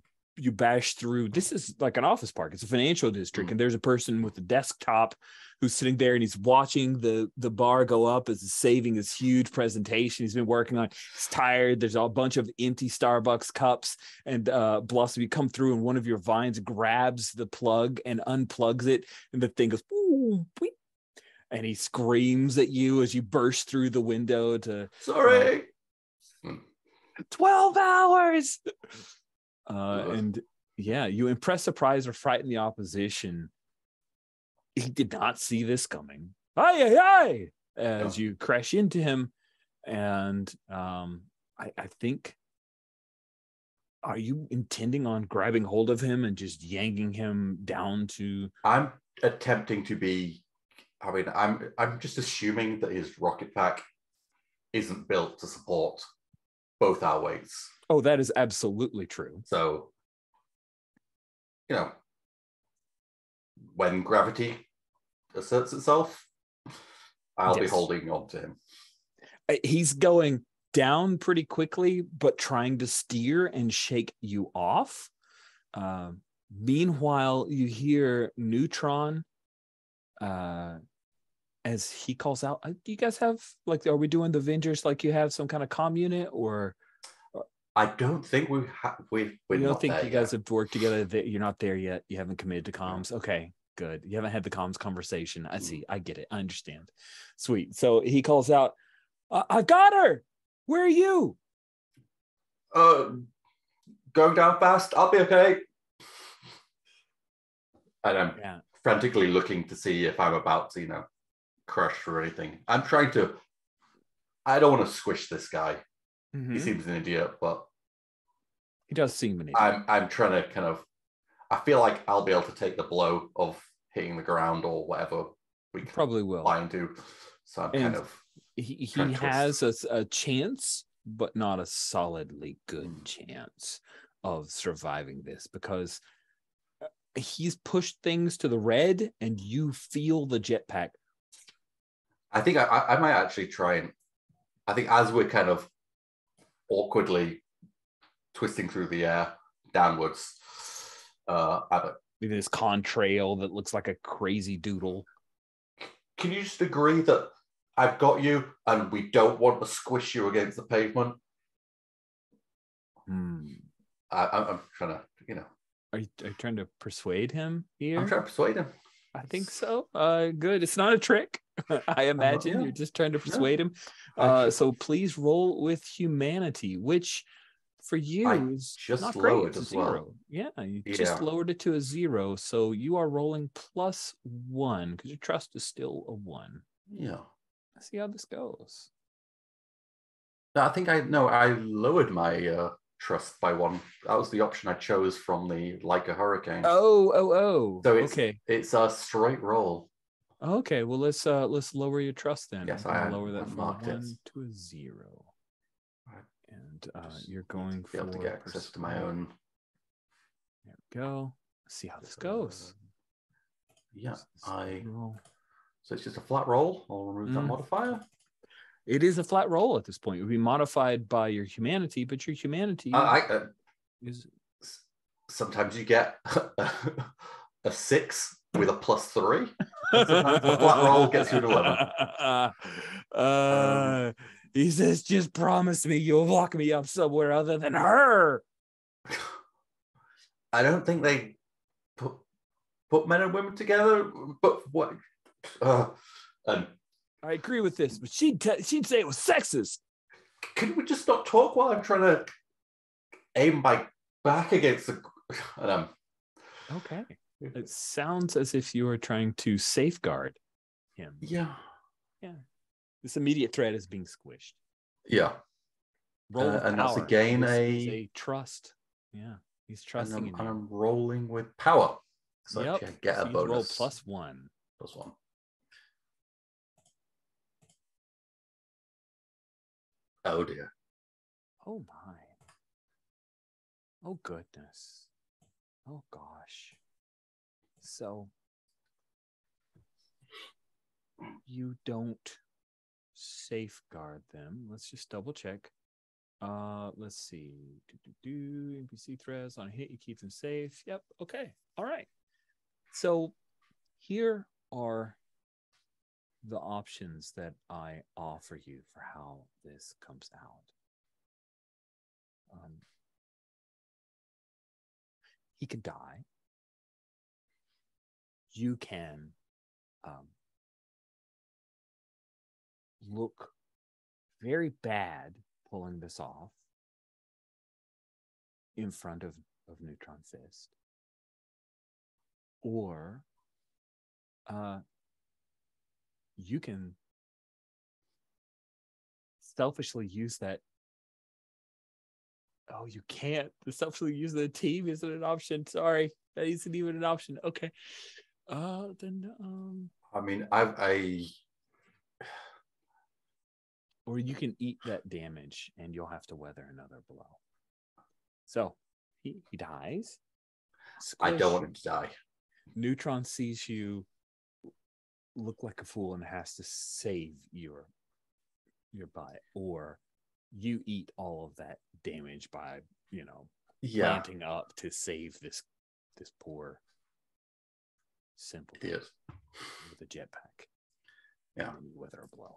bash through. This is like an office park. It's a financial district, and there's a person with a desktop who's sitting there and he's watching the bar go up as he's saving this huge presentation he's been working on. He's tired. There's a bunch of empty Starbucks cups, and Blossom, you come through and one of your vines grabs the plug and unplugs it, and the thing goes boom, beep, and he screams at you as you burst through the window to 12 hours. And yeah, you impress, surprise, or frighten the opposition. He did not see this coming. Aye, as you crash into him. And I think, are you intending on grabbing hold of him and just yanking him down to? I'm attempting to be. I mean, I'm just assuming that his rocket pack isn't built to support both our weights. Oh, that is absolutely true. So, when gravity asserts itself, I'll be holding on to him. He's going down pretty quickly, but trying to steer and shake you off. Meanwhile, you hear Neutron as he calls out. Do you guys have, are we doing the Avengers like you have some kind of comm unit, or? I don't think we're you don't think you guys have worked together? You're not there yet. You haven't committed to comms. No. Okay, good. You haven't had the comms conversation. I see. I get it. I understand. Sweet. So he calls out, I got her. Where are you? Going down fast. I'll be okay. And I'm frantically looking to see if I'm about to, crush or anything. I don't want to squish this guy. Mm-hmm. He seems an idiot, but He does seem an idiot. I'm trying to kind of. I feel like I'll be able to take the blow of hitting the ground or whatever we Probably will. fly into. So I'm kind of. He trying to has a chance, but not a solidly good chance of surviving this, because he's pushed things to the red, and you feel the jetpack. I think I might actually try and. I think as we're kind of awkwardly twisting through the air downwards, This contrail that looks like a crazy doodle. Can you just agree that I've got you and we don't want to squish you against the pavement? I'm trying to, Are you trying to persuade him here? I'm trying to persuade him. I think so. Good. It's not a trick. I imagine you're just trying to persuade him. So please roll with humanity, which for you is just not great. lowered It's a as 0. well. Yeah, you just lowered it to a 0. So you are rolling +1 because your trust is still a 1. Yeah. Let's see how this goes. No, I think I lowered my trust by 1. That was the option I chose from the like a hurricane. Oh. So it's a straight roll. Okay, well let's lower your trust then. Yes, I lower that from marked 1 to a 0. Right. And you're going be able to get access to my own. There we go. Let's see how this goes. Yeah, roll. So it's just a flat roll. I'll remove that modifier. It is a flat roll at this point. It would be modified by your humanity, but your humanity is. Sometimes you get a 6 with a +3. Sometimes the flat roll gets you an 11. He says, "Just promise me you'll lock me up somewhere other than her." I don't think they put men and women together, but what? I agree with this, but she'd say it was sexist. Can we just not talk while I'm trying to aim my back against the? Okay. It sounds as if you are trying to safeguard him. Yeah. This immediate threat is being squished. Yeah. Roll with and power. that's again a trust. Yeah, he's trusting in you. And I'm rolling with power. So I get a bonus. Roll +1. +1. Oh dear. Oh my. Oh goodness. Oh gosh. So you don't safeguard them. Let's just double check. Let's see. NPC threats on a hit, you keep them safe. Yep. Okay. All right. So here are the options that I offer you for how this comes out. He could die. You can look very bad pulling this off in front of Neutron Fist. Or you can selfishly use that. Oh, you can't. The selfishly use the team isn't an option. Sorry, that isn't even an option. Okay. Then I mean, or you can eat that damage and you'll have to weather another blow. So he dies. I don't want him to die. Neutron sees you look like a fool and has to save your butt, or you eat all of that damage by planting up to save this poor simple with a jetpack. Yeah, and then you weather a blow.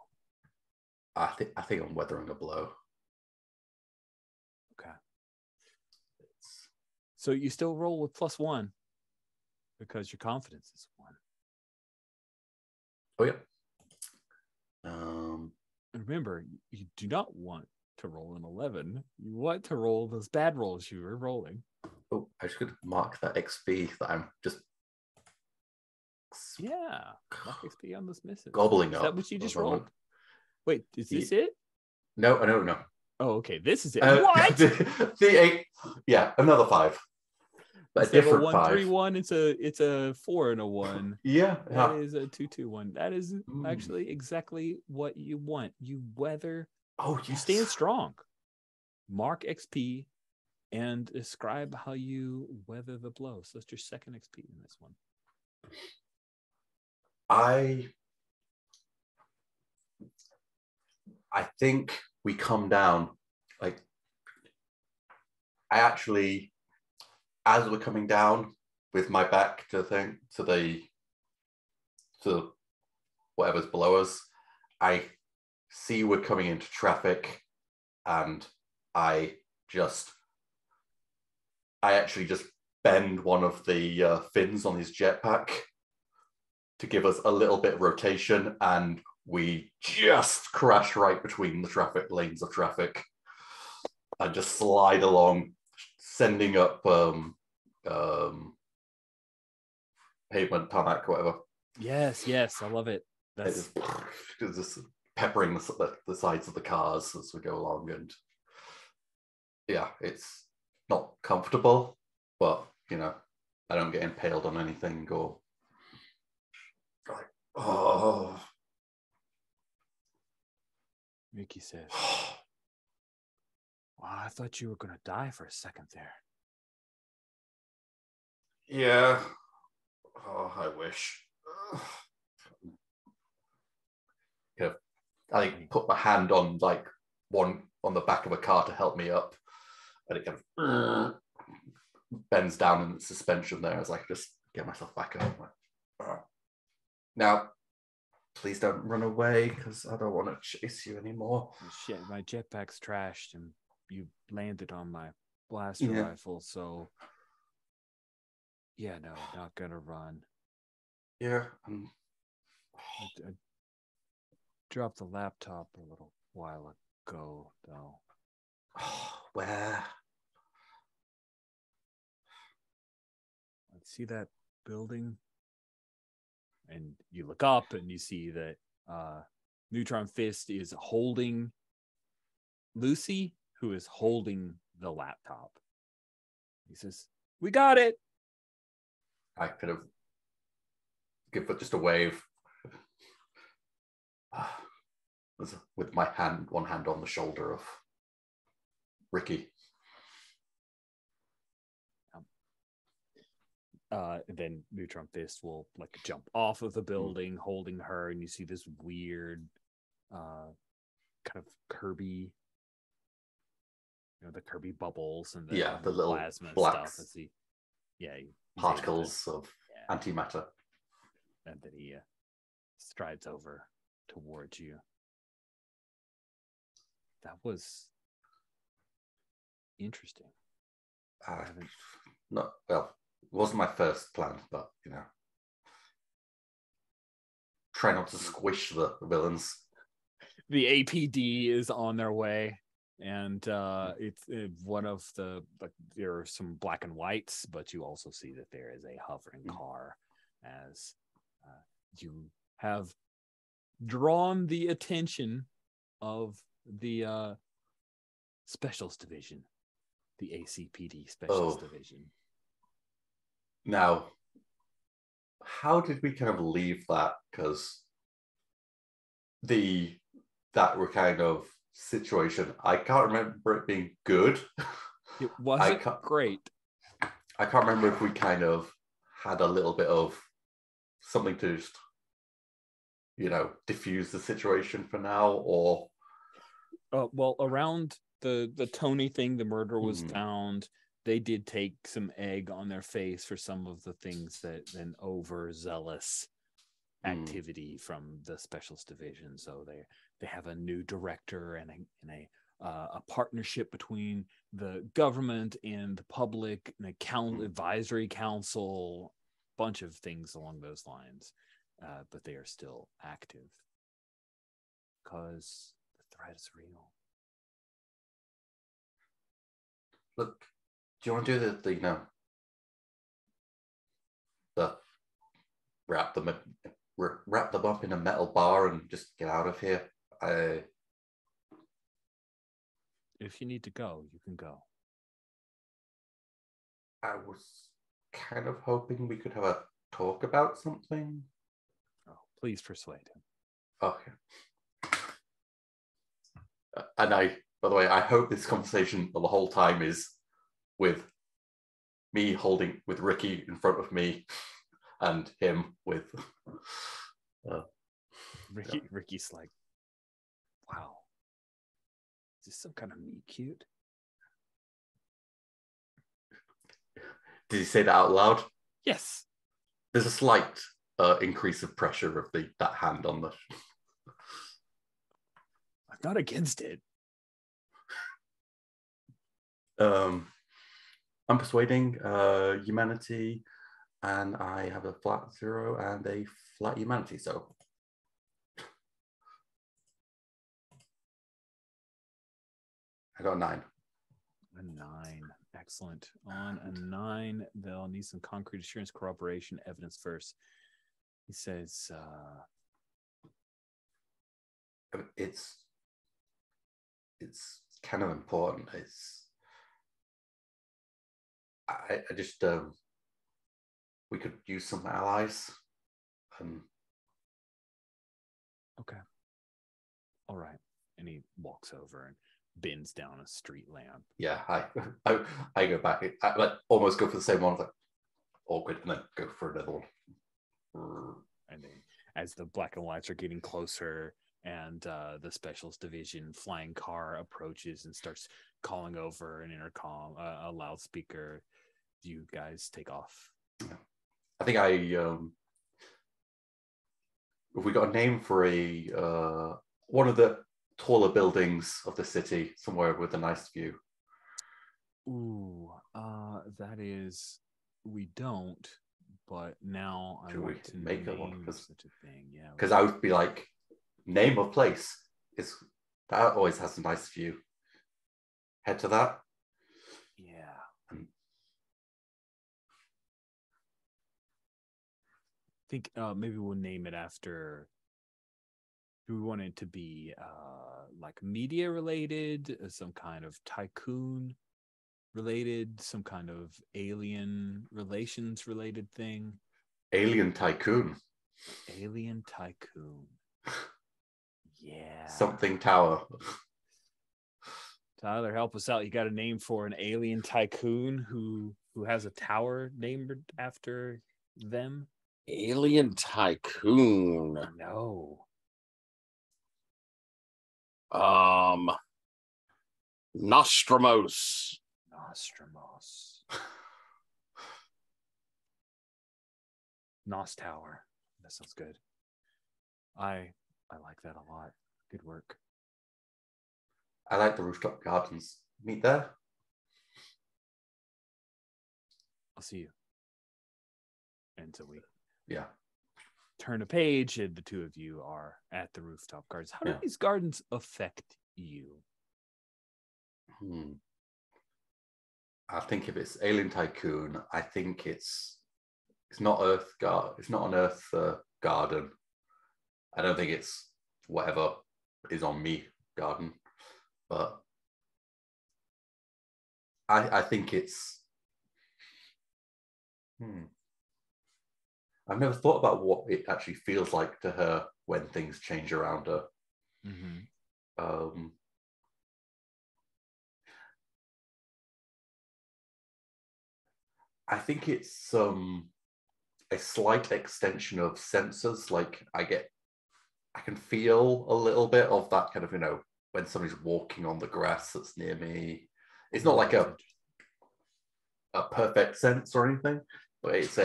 I think I'm weathering a blow. Okay. So you still roll with +1 because your confidence is 1. Oh yeah. Remember, you do not want to roll an 11. You want to roll those bad rolls you were rolling. Oh, I should mark that XP that I'm just. Yeah, mark XP on those misses. Gobbling up. Is that what you just rolled? Wait, is this it? No. Oh, okay. This is it. What? The 8. Yeah, another 5. But Instead a different of a 5. 1-3-1, it's a 4 and a 1. Yeah. That is a 2-2-1. That is Mm. actually exactly what you want. You weather. Oh, yes. You stand strong. Mark XP and describe how you weather the blow. So that's your second XP in this one. I think we come down, like, I actually, as we're coming down with my back to whatever's below us, I see we're coming into traffic, and I actually just bend one of the fins on his jetpack to give us a little bit of rotation, and we just crash right between the traffic lanes of traffic and just slide along, sending up pavement, tarmac, whatever. Yes, I love it. It's just peppering the sides of the cars as we go along, and yeah, it's not comfortable, but I don't get impaled on anything or like, oh. Mickey says, wow, I thought you were going to die for a second there. Yeah. Oh, I wish. Yeah, I put my hand on one on the back of a car to help me up, and it kind of bends down in the suspension there as I just get myself back up. Now, please don't run away, because I don't want to chase you anymore. Shit, my jetpack's trashed, and you landed on my blaster rifle, so yeah, no, not gonna run. Yeah. I dropped the laptop a little while ago, though. Where? See that building? And you look up and you see that Neutron Fist is holding Lucy, who is holding the laptop. He says, "We got it." I could have give it just a wave with one hand on the shoulder of Ricky. Then Neutron Fist will jump off of the building holding her, and you see this weird kind of Kirby, the Kirby bubbles and the little plasma black stuff. particles of antimatter. And then he strides over towards you. That was interesting. No, well, it wasn't my first plan, but try not to squish the villains. The APD is on their way, and it's one of the there are some black and whites, but you also see that there is a hovering car as you have drawn the attention of the Specials Division, the ACPD Specials Division. Now, how did we kind of leave that? Because that were kind of situation, I can't remember it being good. It wasn't great. I can't remember if we kind of had a little bit of something to just, diffuse the situation for now, or well, around the Tony thing, the murder was found. They did take some egg on their face for some of the things that an overzealous activity from the Specials Division. So they have a new director and a partnership between the government and the public, and advisory council, bunch of things along those lines. But they are still active because the threat is real. Look, do you want to do the wrap them up in a metal bar and just get out of here? if you need to go, you can go. I was kind of hoping we could have a talk about something. Oh, please persuade him. Okay. And by the way, I hope this conversation the whole time is with me holding with Ricky in front of me and him with Ricky. Yeah. Ricky's like, wow, is this some kind of meet cute? Did you say that out loud? Yes. There's a slight increase of pressure of that hand on the. I'm not against it. I'm persuading humanity, and I have a flat 0 and a flat humanity. So I got a 9. A 9. Excellent. On a 9, they'll need some concrete assurance, corroboration, evidence first. He says, it's kind of important. I just we could use some allies. Okay. All right. And he walks over and bends down a street lamp. Yeah, I go back. I like almost go for the same one, like awkward, and then go for another one. And then, as the black and whites are getting closer, and the specials division flying car approaches and starts calling over an intercom, a loudspeaker, you guys take off. I think if we got a name for one of the taller buildings of the city, somewhere with a nice view. Ooh, that is, we don't. But now I want to make name one, such a thing. Yeah, because I would be like, name of place is that always has a nice view. Head to that. Yeah. I think maybe we'll name it after. Do we want it to be like media related, some kind of tycoon related, some kind of alien relations related thing? Alien tycoon. Alien tycoon. Yeah. Something tower. Tyler, help us out. You got a name for an alien tycoon who has a tower named after them? Alien tycoon. No. Nostramos. Nos Tower. That sounds good. I like that a lot. Good work. I like the rooftop gardens. Meet there. I'll see you. And so we turn a page, and the two of you are at the rooftop gardens. How do these gardens affect you? I think if it's Alien Tycoon, I think it's not Earth Garden. It's not an Earth garden. I don't think it's whatever is on me garden, but I think it's. I've never thought about what it actually feels like to her when things change around her. I think it's a slight extension of sensors. Like I can feel a little bit of that kind of, when somebody's walking on the grass that's near me. It's not like a perfect sense or anything, but it's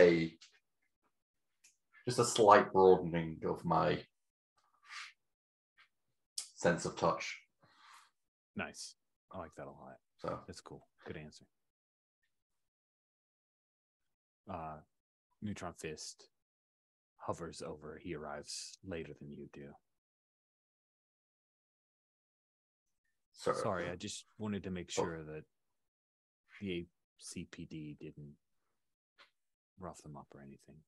just a slight broadening of my sense of touch. Nice. I like that a lot. So that's cool. Good answer. Neutron Fist hovers over. He arrives later than you do. Sorry, I just wanted to make sure that the CPD didn't rough them up or anything.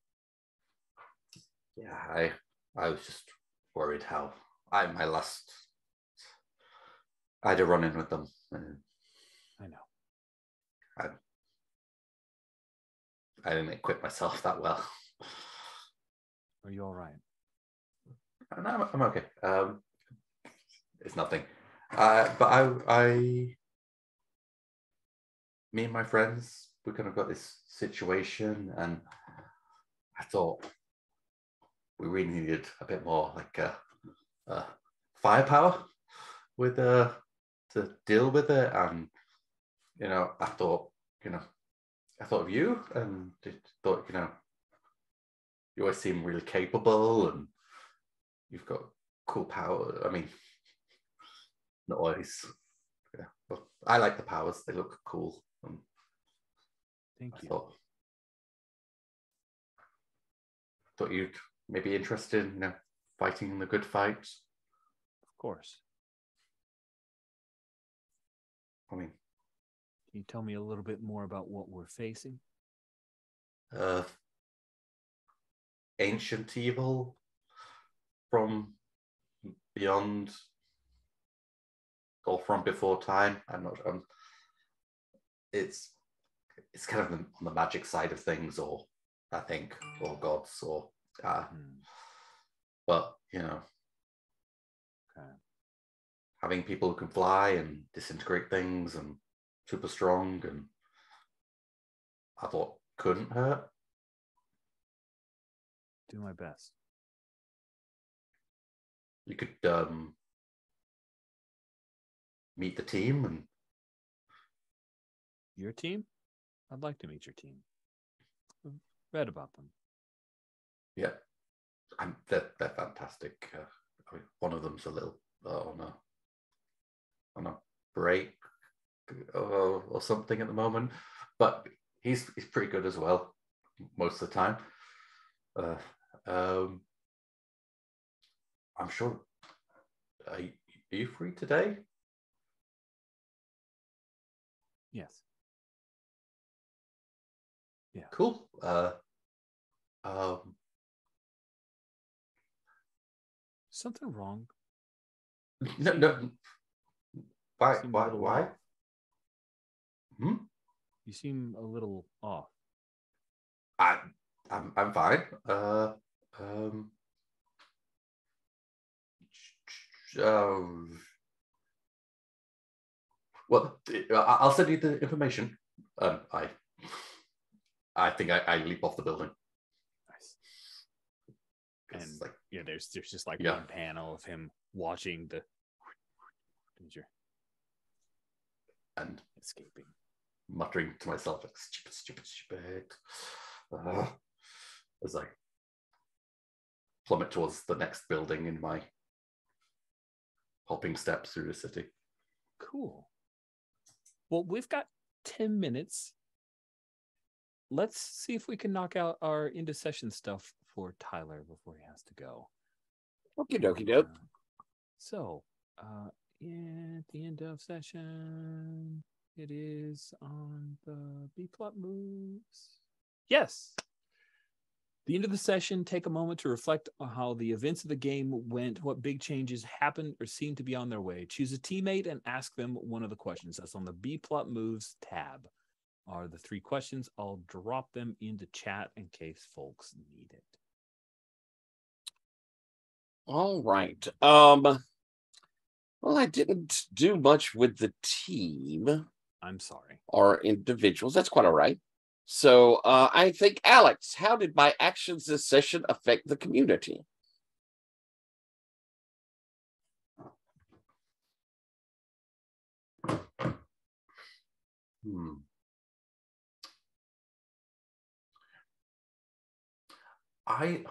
Yeah, I was just worried how my last I had a run-in with them. I know. I didn't equip myself that well. Are you all right? No, I'm okay. It's nothing. But me and my friends, we kind of got this situation, and I thought we really needed a bit more like firepower with to deal with it. And I thought of you, and thought you always seem really capable, and you've got cool power. I mean, not always, yeah, but I like the powers. They look cool. Thank you. Thought you'd maybe interested in fighting the good fight. Of course. I mean, can you tell me a little bit more about what we're facing? Ancient evil from beyond, or from before time. I'm not. It's kind of on the magic side of things, or I think, or gods, or but okay. Having people who can fly and disintegrate things and super strong, and I thought couldn't hurt. Do my best. You could meet the team. And your team? I'd like to meet your team. I've read about them. Yeah, they're fantastic. I mean, one of them's a little on a break or something at the moment, but he's pretty good as well most of the time. I'm sure. Are you free today? Yes. Yeah. Cool. Something wrong? No. Why? You seem a little off. I'm fine. Well, I'll send you the information. I think I leap off the building. Nice. And there's just like Yeah. one panel of him watching the danger and escaping, muttering to myself, like, stupid. As I plummet towards the next building in my hopping steps through the city. Cool. Well, we've got 10 minutes. Let's see if we can knock out our into session stuff for Tyler before he has to go. Okie dokie doke. So, at the end of session, it is on the B plot moves. Yes. The end of the session, take a moment to reflect on how the events of the game went, what big changes happened or seem to be on their way. Choose a teammate and ask them one of the questions. That's on the B plot moves tab. Are the 3 questions. I'll drop them into chat in case folks need it. All right. Well, I didn't do much with the team. I'm sorry. Or individuals. That's quite all right. So I think, Alex, how did my actions this session affect the community? I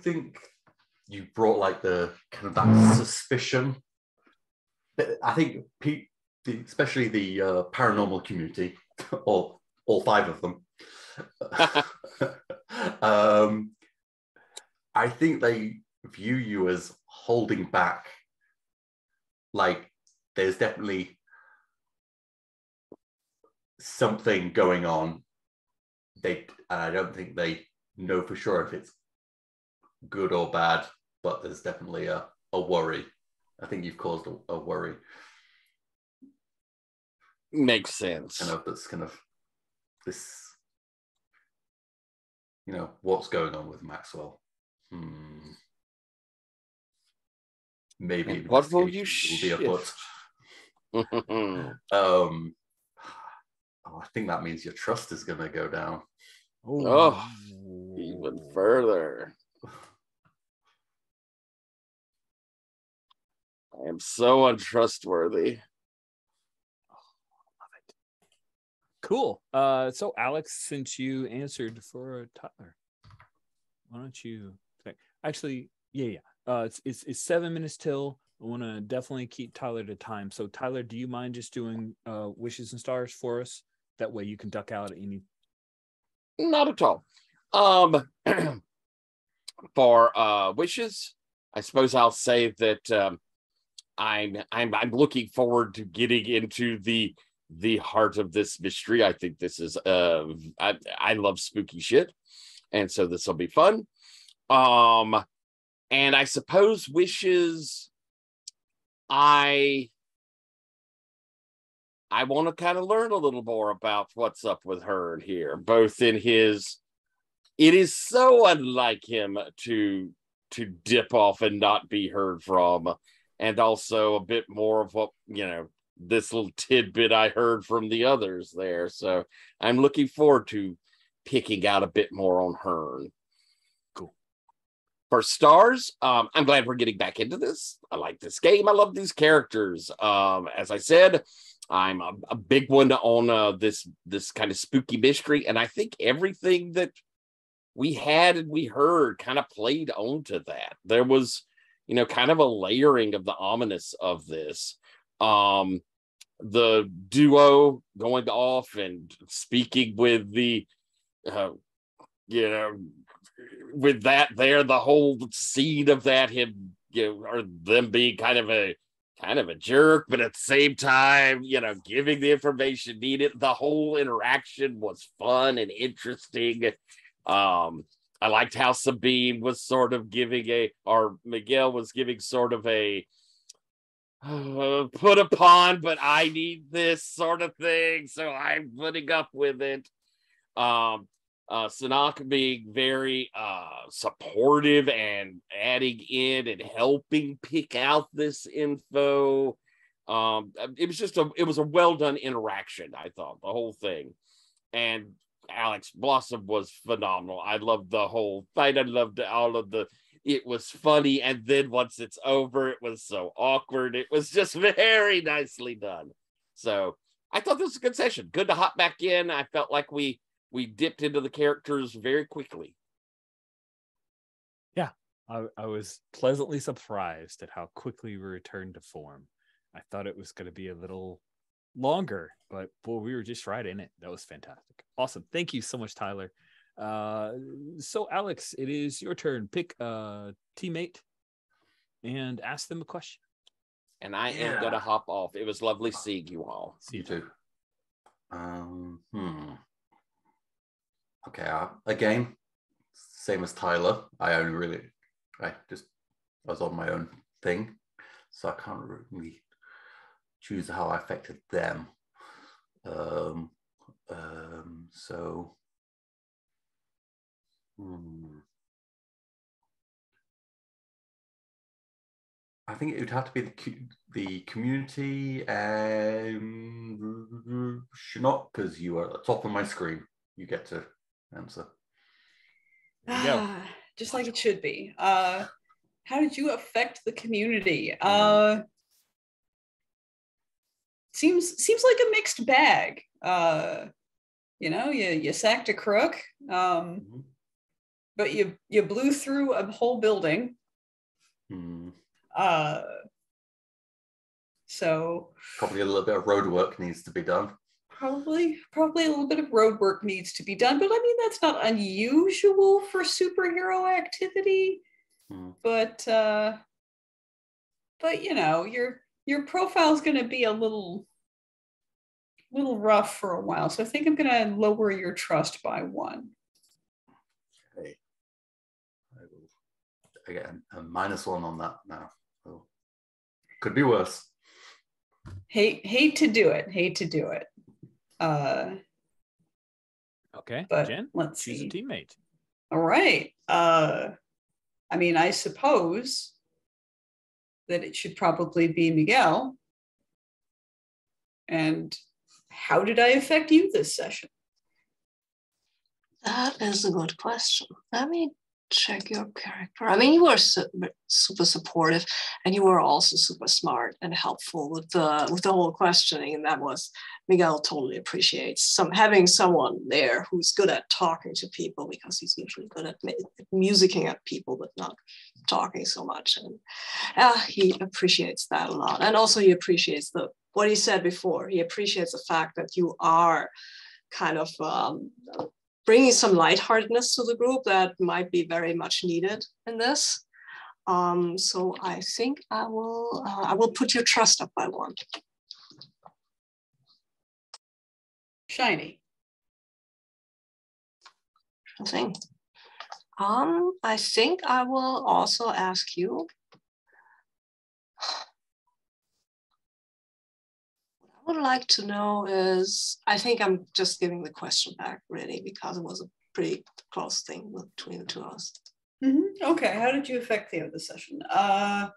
think you brought like the kind of that suspicion. I think especially the paranormal community, all 5 of them. I think they view you as holding back. Like there's definitely something going on. I don't think they know for sure if it's good or bad, but there's definitely a worry. I think you've caused a worry. Makes sense. That's kind of this, what's going on with Maxwell. Maybe and what will you will be afoot. I think that means your trust is going to go down. Oh, even further. I am so untrustworthy. Love it. Cool. So Alex, since you answered for Tyler, why don't you actually? Yeah. It's 7 minutes till. I want to definitely keep Tyler to time. So Tyler, do you mind just doing wishes and stars for us? That way you can duck out at any. Not at all. For wishes, I suppose I'll say that I'm looking forward to getting into the heart of this mystery. I think this is I love spooky shit, and so this will be fun. And I suppose wishes, I want to kind of learn a little more about what's up with Hearn here, both in his, it is so unlike him to dip off and not be heard from, and also a bit more of what, this little tidbit I heard from the others there. So I'm looking forward to picking out a bit more on Hearn. Cool. For stars, I'm glad we're getting back into this. I like this game. I love these characters. As I said, I'm a big one on this kind of spooky mystery, and I think everything that we had and we heard kind of played onto that. There was, kind of a layering of the ominous of this. The duo going off and speaking with the, with that there, the whole scene of that, him, or them being kind of a jerk, but at the same time, giving the information needed. The whole interaction was fun and interesting. I liked how Sabine was sort of giving or Miguel was giving sort of a put upon, but I need this sort of thing, so I'm putting up with it. Sinnoch being very supportive and adding in and helping pick out this info. It was a well done interaction, I thought, the whole thing. And Alex Blossom was phenomenal. I loved the whole fight. I loved all of it was funny, and then once it's over, it was so awkward. It was just very nicely done. So I thought this was a good session. Good to hop back in. I felt like we dipped into the characters very quickly. Yeah, I was pleasantly surprised at how quickly we returned to form. I thought it was going to be a little longer, but boy, we were just right in it. That was fantastic. Awesome. Thank you so much, Tyler. So Alex, it is your turn. Pick a teammate and ask them a question. And I am going to hop off. It was lovely seeing you all. See you too. Okay, again, same as Tyler. I was on my own thing, so I can't really choose how I affected them. I think it would have to be the community and Sinnoch, because you are at the top of my screen. You get to answer. Just like it should be. How did you affect the community? Seems like a mixed bag. You sacked a crook, but you blew through a whole building. So probably a little bit of road work needs to be done. Probably a little bit of road work needs to be done, but I mean that's not unusual for superhero activity. But your profile's going to be a little rough for a while, so I think I'm going to lower your trust by 1. Okay. I will again a -1 on that now. So, could be worse. Hate to do it. Okay, but Jen, let's choose see. a teammate. All right. I mean, I suppose that it should probably be Miguel. And how did I affect you this session? That is a good question. Let me check your character. I mean, you were super supportive, and you were also super smart and helpful with the whole questioning. And that was Miguel totally appreciates having someone there who's good at talking to people, because he's usually good at musicking at people, but not talking so much. And he appreciates that a lot. And also he appreciates what he said before. He appreciates the fact that you are kind of bringing some lightheartedness to the group that might be very much needed in this. So I think I will put your trust up by 1. Shiny. Sure thing. I think I will also ask you. What I would like to know is, I think I'm just giving the question back really, because it was a pretty close thing between the two of us. Mm-hmm. Okay, how did you affect Theo this session? I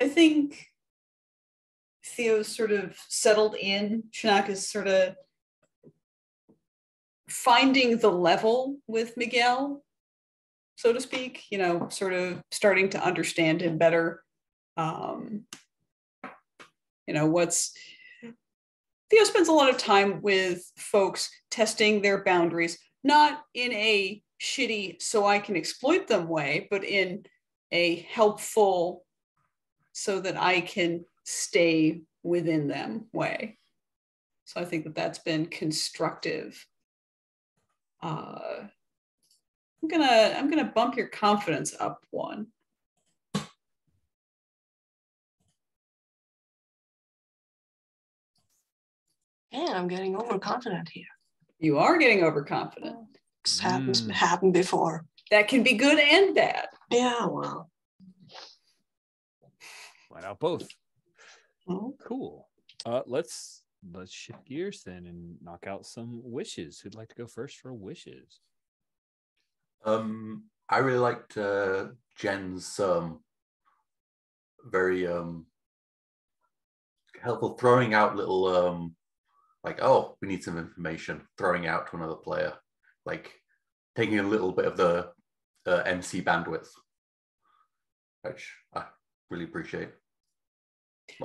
think Theo's sort of settled in. Shinaka's sort of finding the level with Miguel, so to speak, sort of starting to understand him better. Theo spends a lot of time with folks testing their boundaries, not in a shitty so I can exploit them way, but in a helpful so that I can stay within them way. So I think that that's been constructive. I'm gonna bump your confidence up 1. And I'm getting overconfident here. You are getting overconfident. It's happened before. That can be good and bad. Yeah, well. Why not both? Mm-hmm. Cool. Let's shift gears then and knock out some wishes. Who'd like to go first for wishes? I really liked Jen's very helpful throwing out little like, oh, we need some information, throwing out to another player, like taking a little bit of the MC bandwidth, which I really appreciate.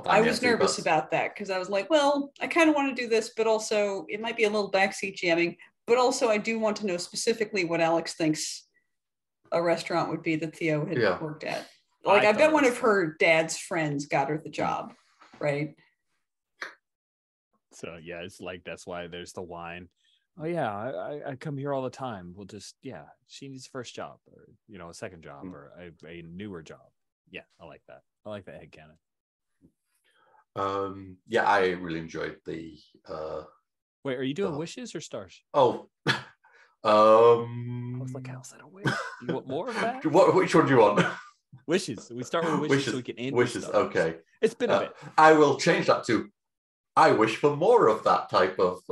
I was nervous about that because I was like, well, I kind of want to do this, but also it might be a little backseat jamming, but also I do want to know specifically what Alex thinks a restaurant would be that Theo had worked at. Like, I bet one of her dad's friends got her the job, right? So yeah, it's like, that's why there's the wine. Oh yeah, I come here all the time. We'll just, she needs a first job, or a second job, or a newer job. Yeah, I like that. I like that headcanon. I really enjoyed the Wait, are you doing wishes or stars? Oh. I was like, how's that a wish? Do you want more of that? Which one do you want? Wishes. We start with wishes so we can end wishes. with stars. Okay. It's been a bit. I will change that to, I wish for more of that type of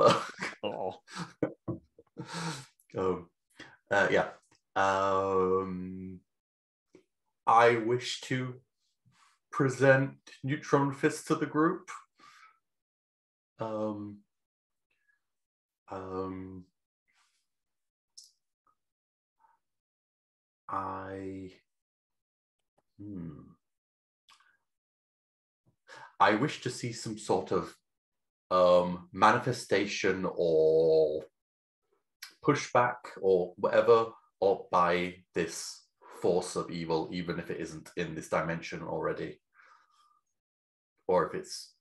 I wish to present Neutron Fist to the group. I wish to see some sort of manifestation or pushback or whatever, or by this force of evil, even if it isn't in this dimension already, or if it's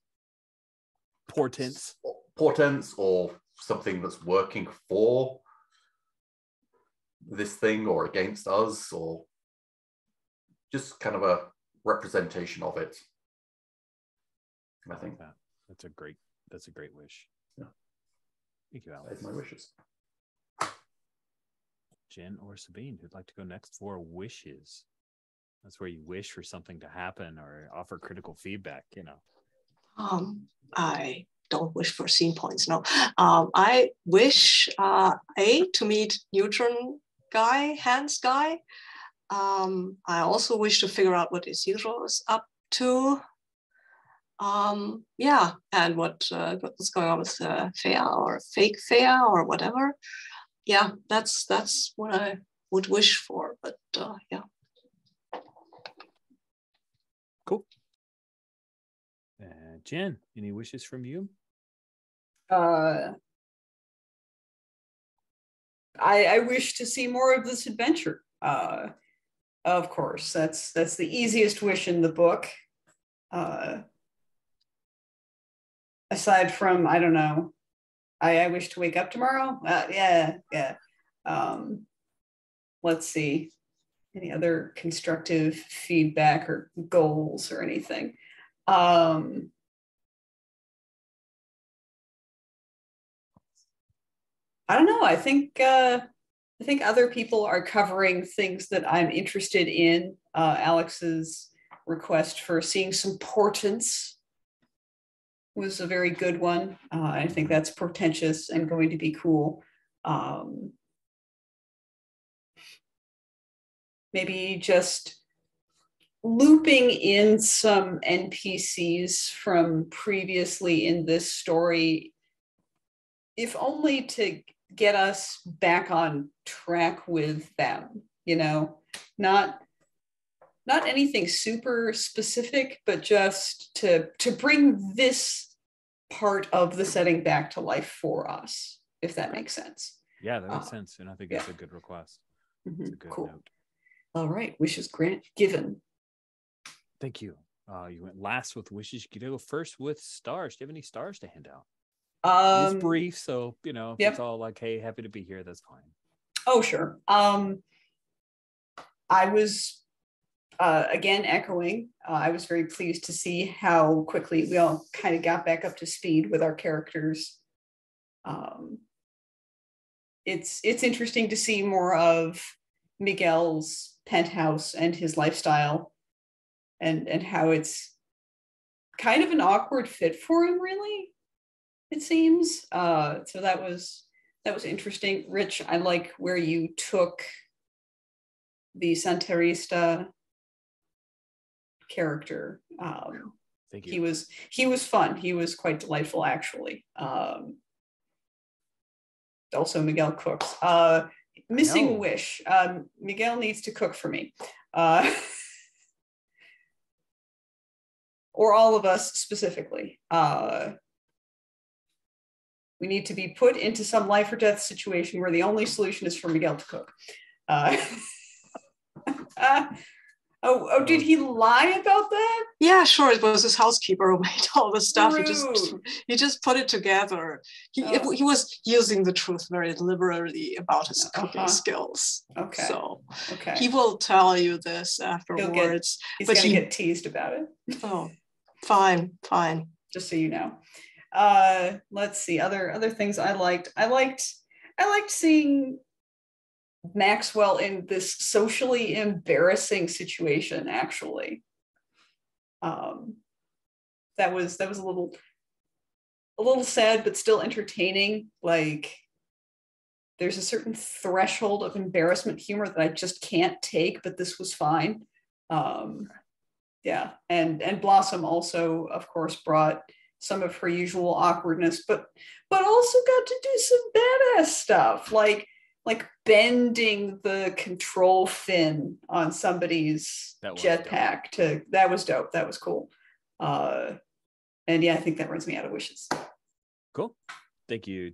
portents or something that's working for this thing or against us, or just kind of a representation of it. I think that's a great wish. Yeah. Thank you, Alex. That's my wishes. Jen or Sabine, who'd like to go next for wishes? That's where you wish for something to happen or offer critical feedback, you know. I don't wish for scene points, no. I wish to meet Neutron guy, Hans guy. I also wish to figure out what Isidro is up to. Yeah, and what's going on with Fea or fake Fea or whatever. Yeah, that's what I would wish for, but yeah. Cool. Jen, any wishes from you? I wish to see more of this adventure. Of course, that's the easiest wish in the book. Aside from, I don't know, I wish to wake up tomorrow. Yeah. Let's see, any other constructive feedback or goals or anything. I don't know. I think other people are covering things that I'm interested in. Alex's request for seeing some portents was a very good one. I think that's portentous and going to be cool. Maybe just looping in some NPCs from previously in this story, if only to get us back on track with them, you know, not anything super specific, but just to bring this part of the setting back to life for us, if that makes sense. Yeah, that makes sense. And I think it's a good request. It's a good note. All right, wishes given. Thank you. You went last with wishes. You go first with stars. Do you have any stars to hand out? It's brief, so you know, if it's all like, hey, happy to be here, that's fine. Oh, sure. I was again echoing. I was very pleased to see how quickly we all kind of got back up to speed with our characters. It's interesting to see more of Miguel's penthouse and his lifestyle, and how it's kind of an awkward fit for him, really, it seems. So that was interesting. Rich, I like where you took the Santerista character. Thank you. He was fun. He was quite delightful, actually. Also, Miguel cooks. Missing wish. Miguel needs to cook for me. Or all of us specifically. We need to be put into some life or death situation where the only solution is for Miguel to cook. Did he lie about that? Yeah, sure. It was his housekeeper who made all the stuff. Rude. He just put it together. He was using the truth very liberally about his cooking skills. Okay. So he will tell you this afterwards. He's going to get teased about it. Oh, fine. Just so you know. Let's see, other things I liked. I liked seeing Maxwell in this socially embarrassing situation, actually. That was a little sad, but still entertaining. Like, there's a certain threshold of embarrassment humor that I just can't take, but this was fine. Yeah, and Blossom also, of course, brought some of her usual awkwardness, but also got to do some badass stuff, like bending the control fin on somebody's jetpack. That was dope. That was cool. And yeah, I think that runs me out of wishes. Cool. Thank you,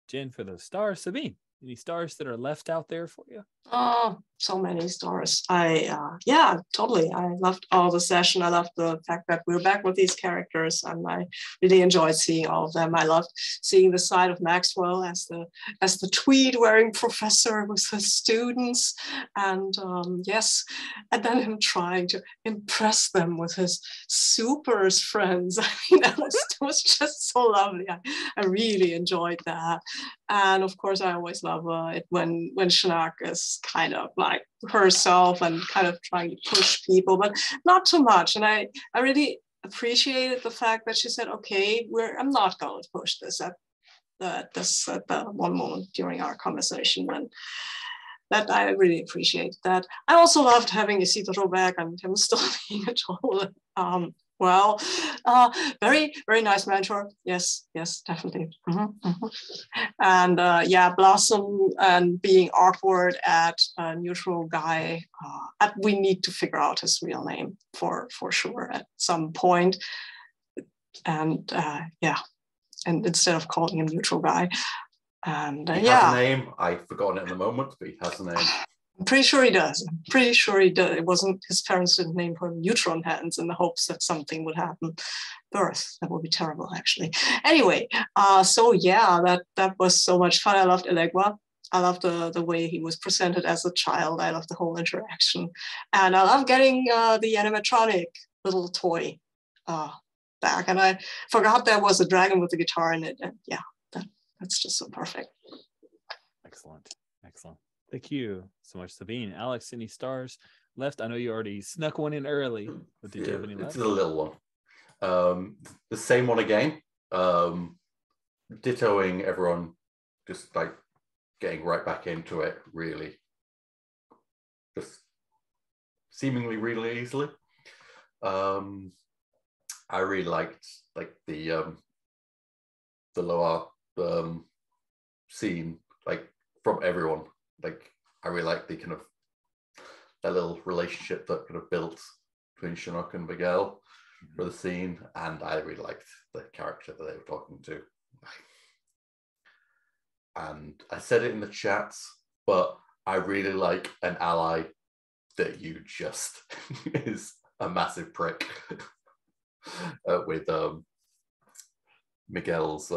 Jen, for the stars. Sabine, any stars that are left out there for you? Oh, so many stars. Totally. I loved all the session. I loved the fact that we're back with these characters, and I really enjoyed seeing all of them. I loved seeing the side of Maxwell as the tweed-wearing professor with his students, and and then him trying to impress them with his supers friends. I mean, that was just so lovely. I really enjoyed that, and of course, I always love it when Sinnoch is kind of like herself and kind of trying to push people, but not too much. And I really appreciated the fact that she said, okay, I'm not going to push this at the one moment during our conversation. And that I really appreciate that. I also loved having Isidro back and him still being a total very, very nice mentor. Yes, definitely. And Blossom and being awkward at a neutral guy. We need to figure out his real name for sure at some point. And and instead of calling him neutral guy. And he has a name. I've forgotten it in the moment, but he has a name. I'm pretty sure he does. It wasn't, his parents didn't name him Neutron Hands in the hopes that something would happen. Birth, that would be terrible, actually. Anyway, that was so much fun. I loved Eleguá. I loved the way he was presented as a child. I loved the whole interaction. And I love getting the animatronic little toy back. And I forgot there was a dragon with a guitar in it. And that's just so perfect. Excellent. Thank you so much, Sabine. Alex, any stars left? I know you already snuck one in early, but did you have any left? It's a little one. The same one again. Dittoing everyone, just like getting right back into it, really. Just seemingly really easily. I really liked like the lower scene, like from everyone. Like I really like the kind of that little relationship that kind of built between Sinnoch and Miguel for the scene, and I really liked the character that they were talking to. And I said it in the chats, but I really like an ally that you just is a massive prick with Miguel's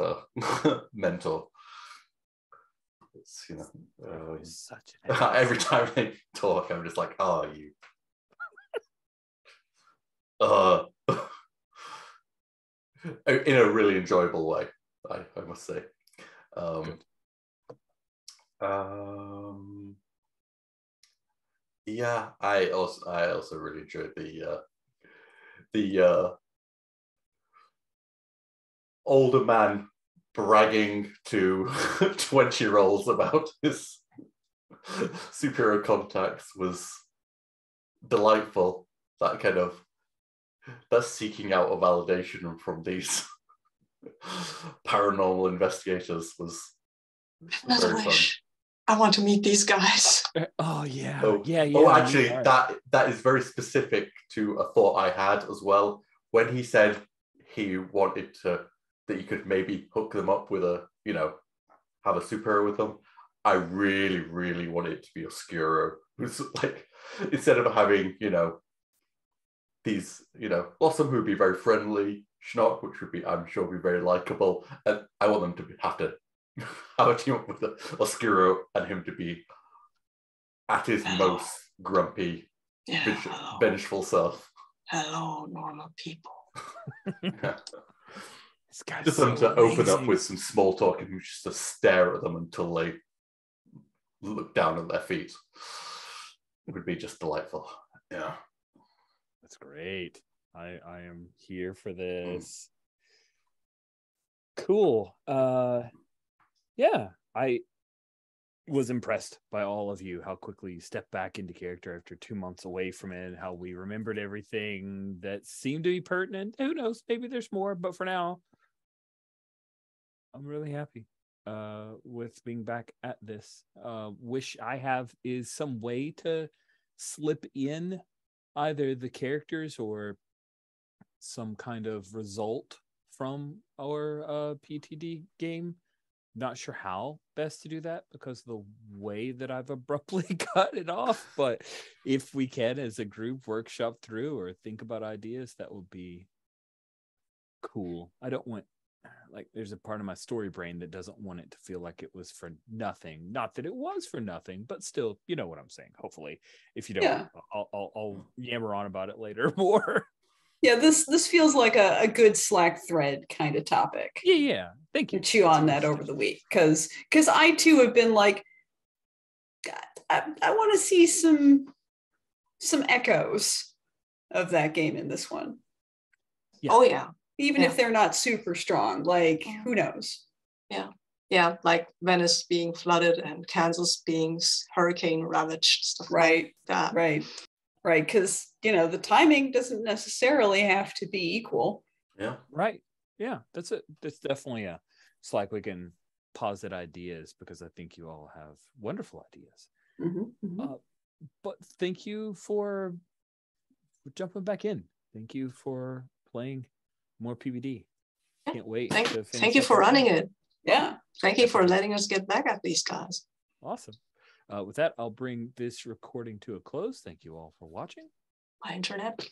mentor. It's, such every time they talk, I'm just like, oh, you. In a really enjoyable way, I must say. I also really enjoyed the older man bragging to 20-year-olds about his superior contacts was delightful. That kind of seeking out a validation from these paranormal investigators was another wish. I want to meet these guys. Oh yeah. Actually, that is very specific to a thought I had as well. When he said he wanted that you could maybe hook them up with have a superhero with them, I really, really wanted it to be Oscuro. Who's like, instead of having, these, Blossom who would be very friendly, Sinnoch, which would be, I'm sure, be very likable, and I want them to have to have a team up with Oscuro and him to be at his most grumpy, vengeful self. Hello, normal people. Just them to open up with some small talk and just to stare at them until they look down at their feet. It would be just delightful. Yeah. That's great. I am here for this. Cool. I was impressed by all of you, how quickly you stepped back into character after 2 months away from it, how we remembered everything that seemed to be pertinent. Who knows? Maybe there's more, but for now, I'm really happy with being back at this. Wish I have is some way to slip in either the characters or some kind of result from our PTD game. Not sure how best to do that because of the way that I've abruptly cut it off. But if we can, as a group, workshop through or think about ideas, that would be cool. I don't want, there's a part of my story brain that doesn't want it to feel like it was for nothing. Not that it was for nothing, but still, you know what I'm saying. Hopefully, if you don't, I'll yammer on about it later more. Yeah, this feels like a good Slack thread kind of topic. Yeah. Thank you. And chew on that over the week, because I too have been like, I want to see some echoes of that game in this one. Yeah. Oh yeah. Even if they're not super strong, like who knows? Yeah, like Venice being flooded and Kansas being hurricane ravaged, stuff like that. Right. Because the timing doesn't necessarily have to be equal. Yeah. Right. Yeah. That's it. That's definitely it's like we can posit ideas, because I think you all have wonderful ideas. But thank you for jumping back in. Thank you for playing more PBD. Can't wait. Thank you for running it. Yeah. Thank you for letting us get back at these guys. Awesome. With that, I'll bring this recording to a close. Thank you all for watching. Bye, Internet.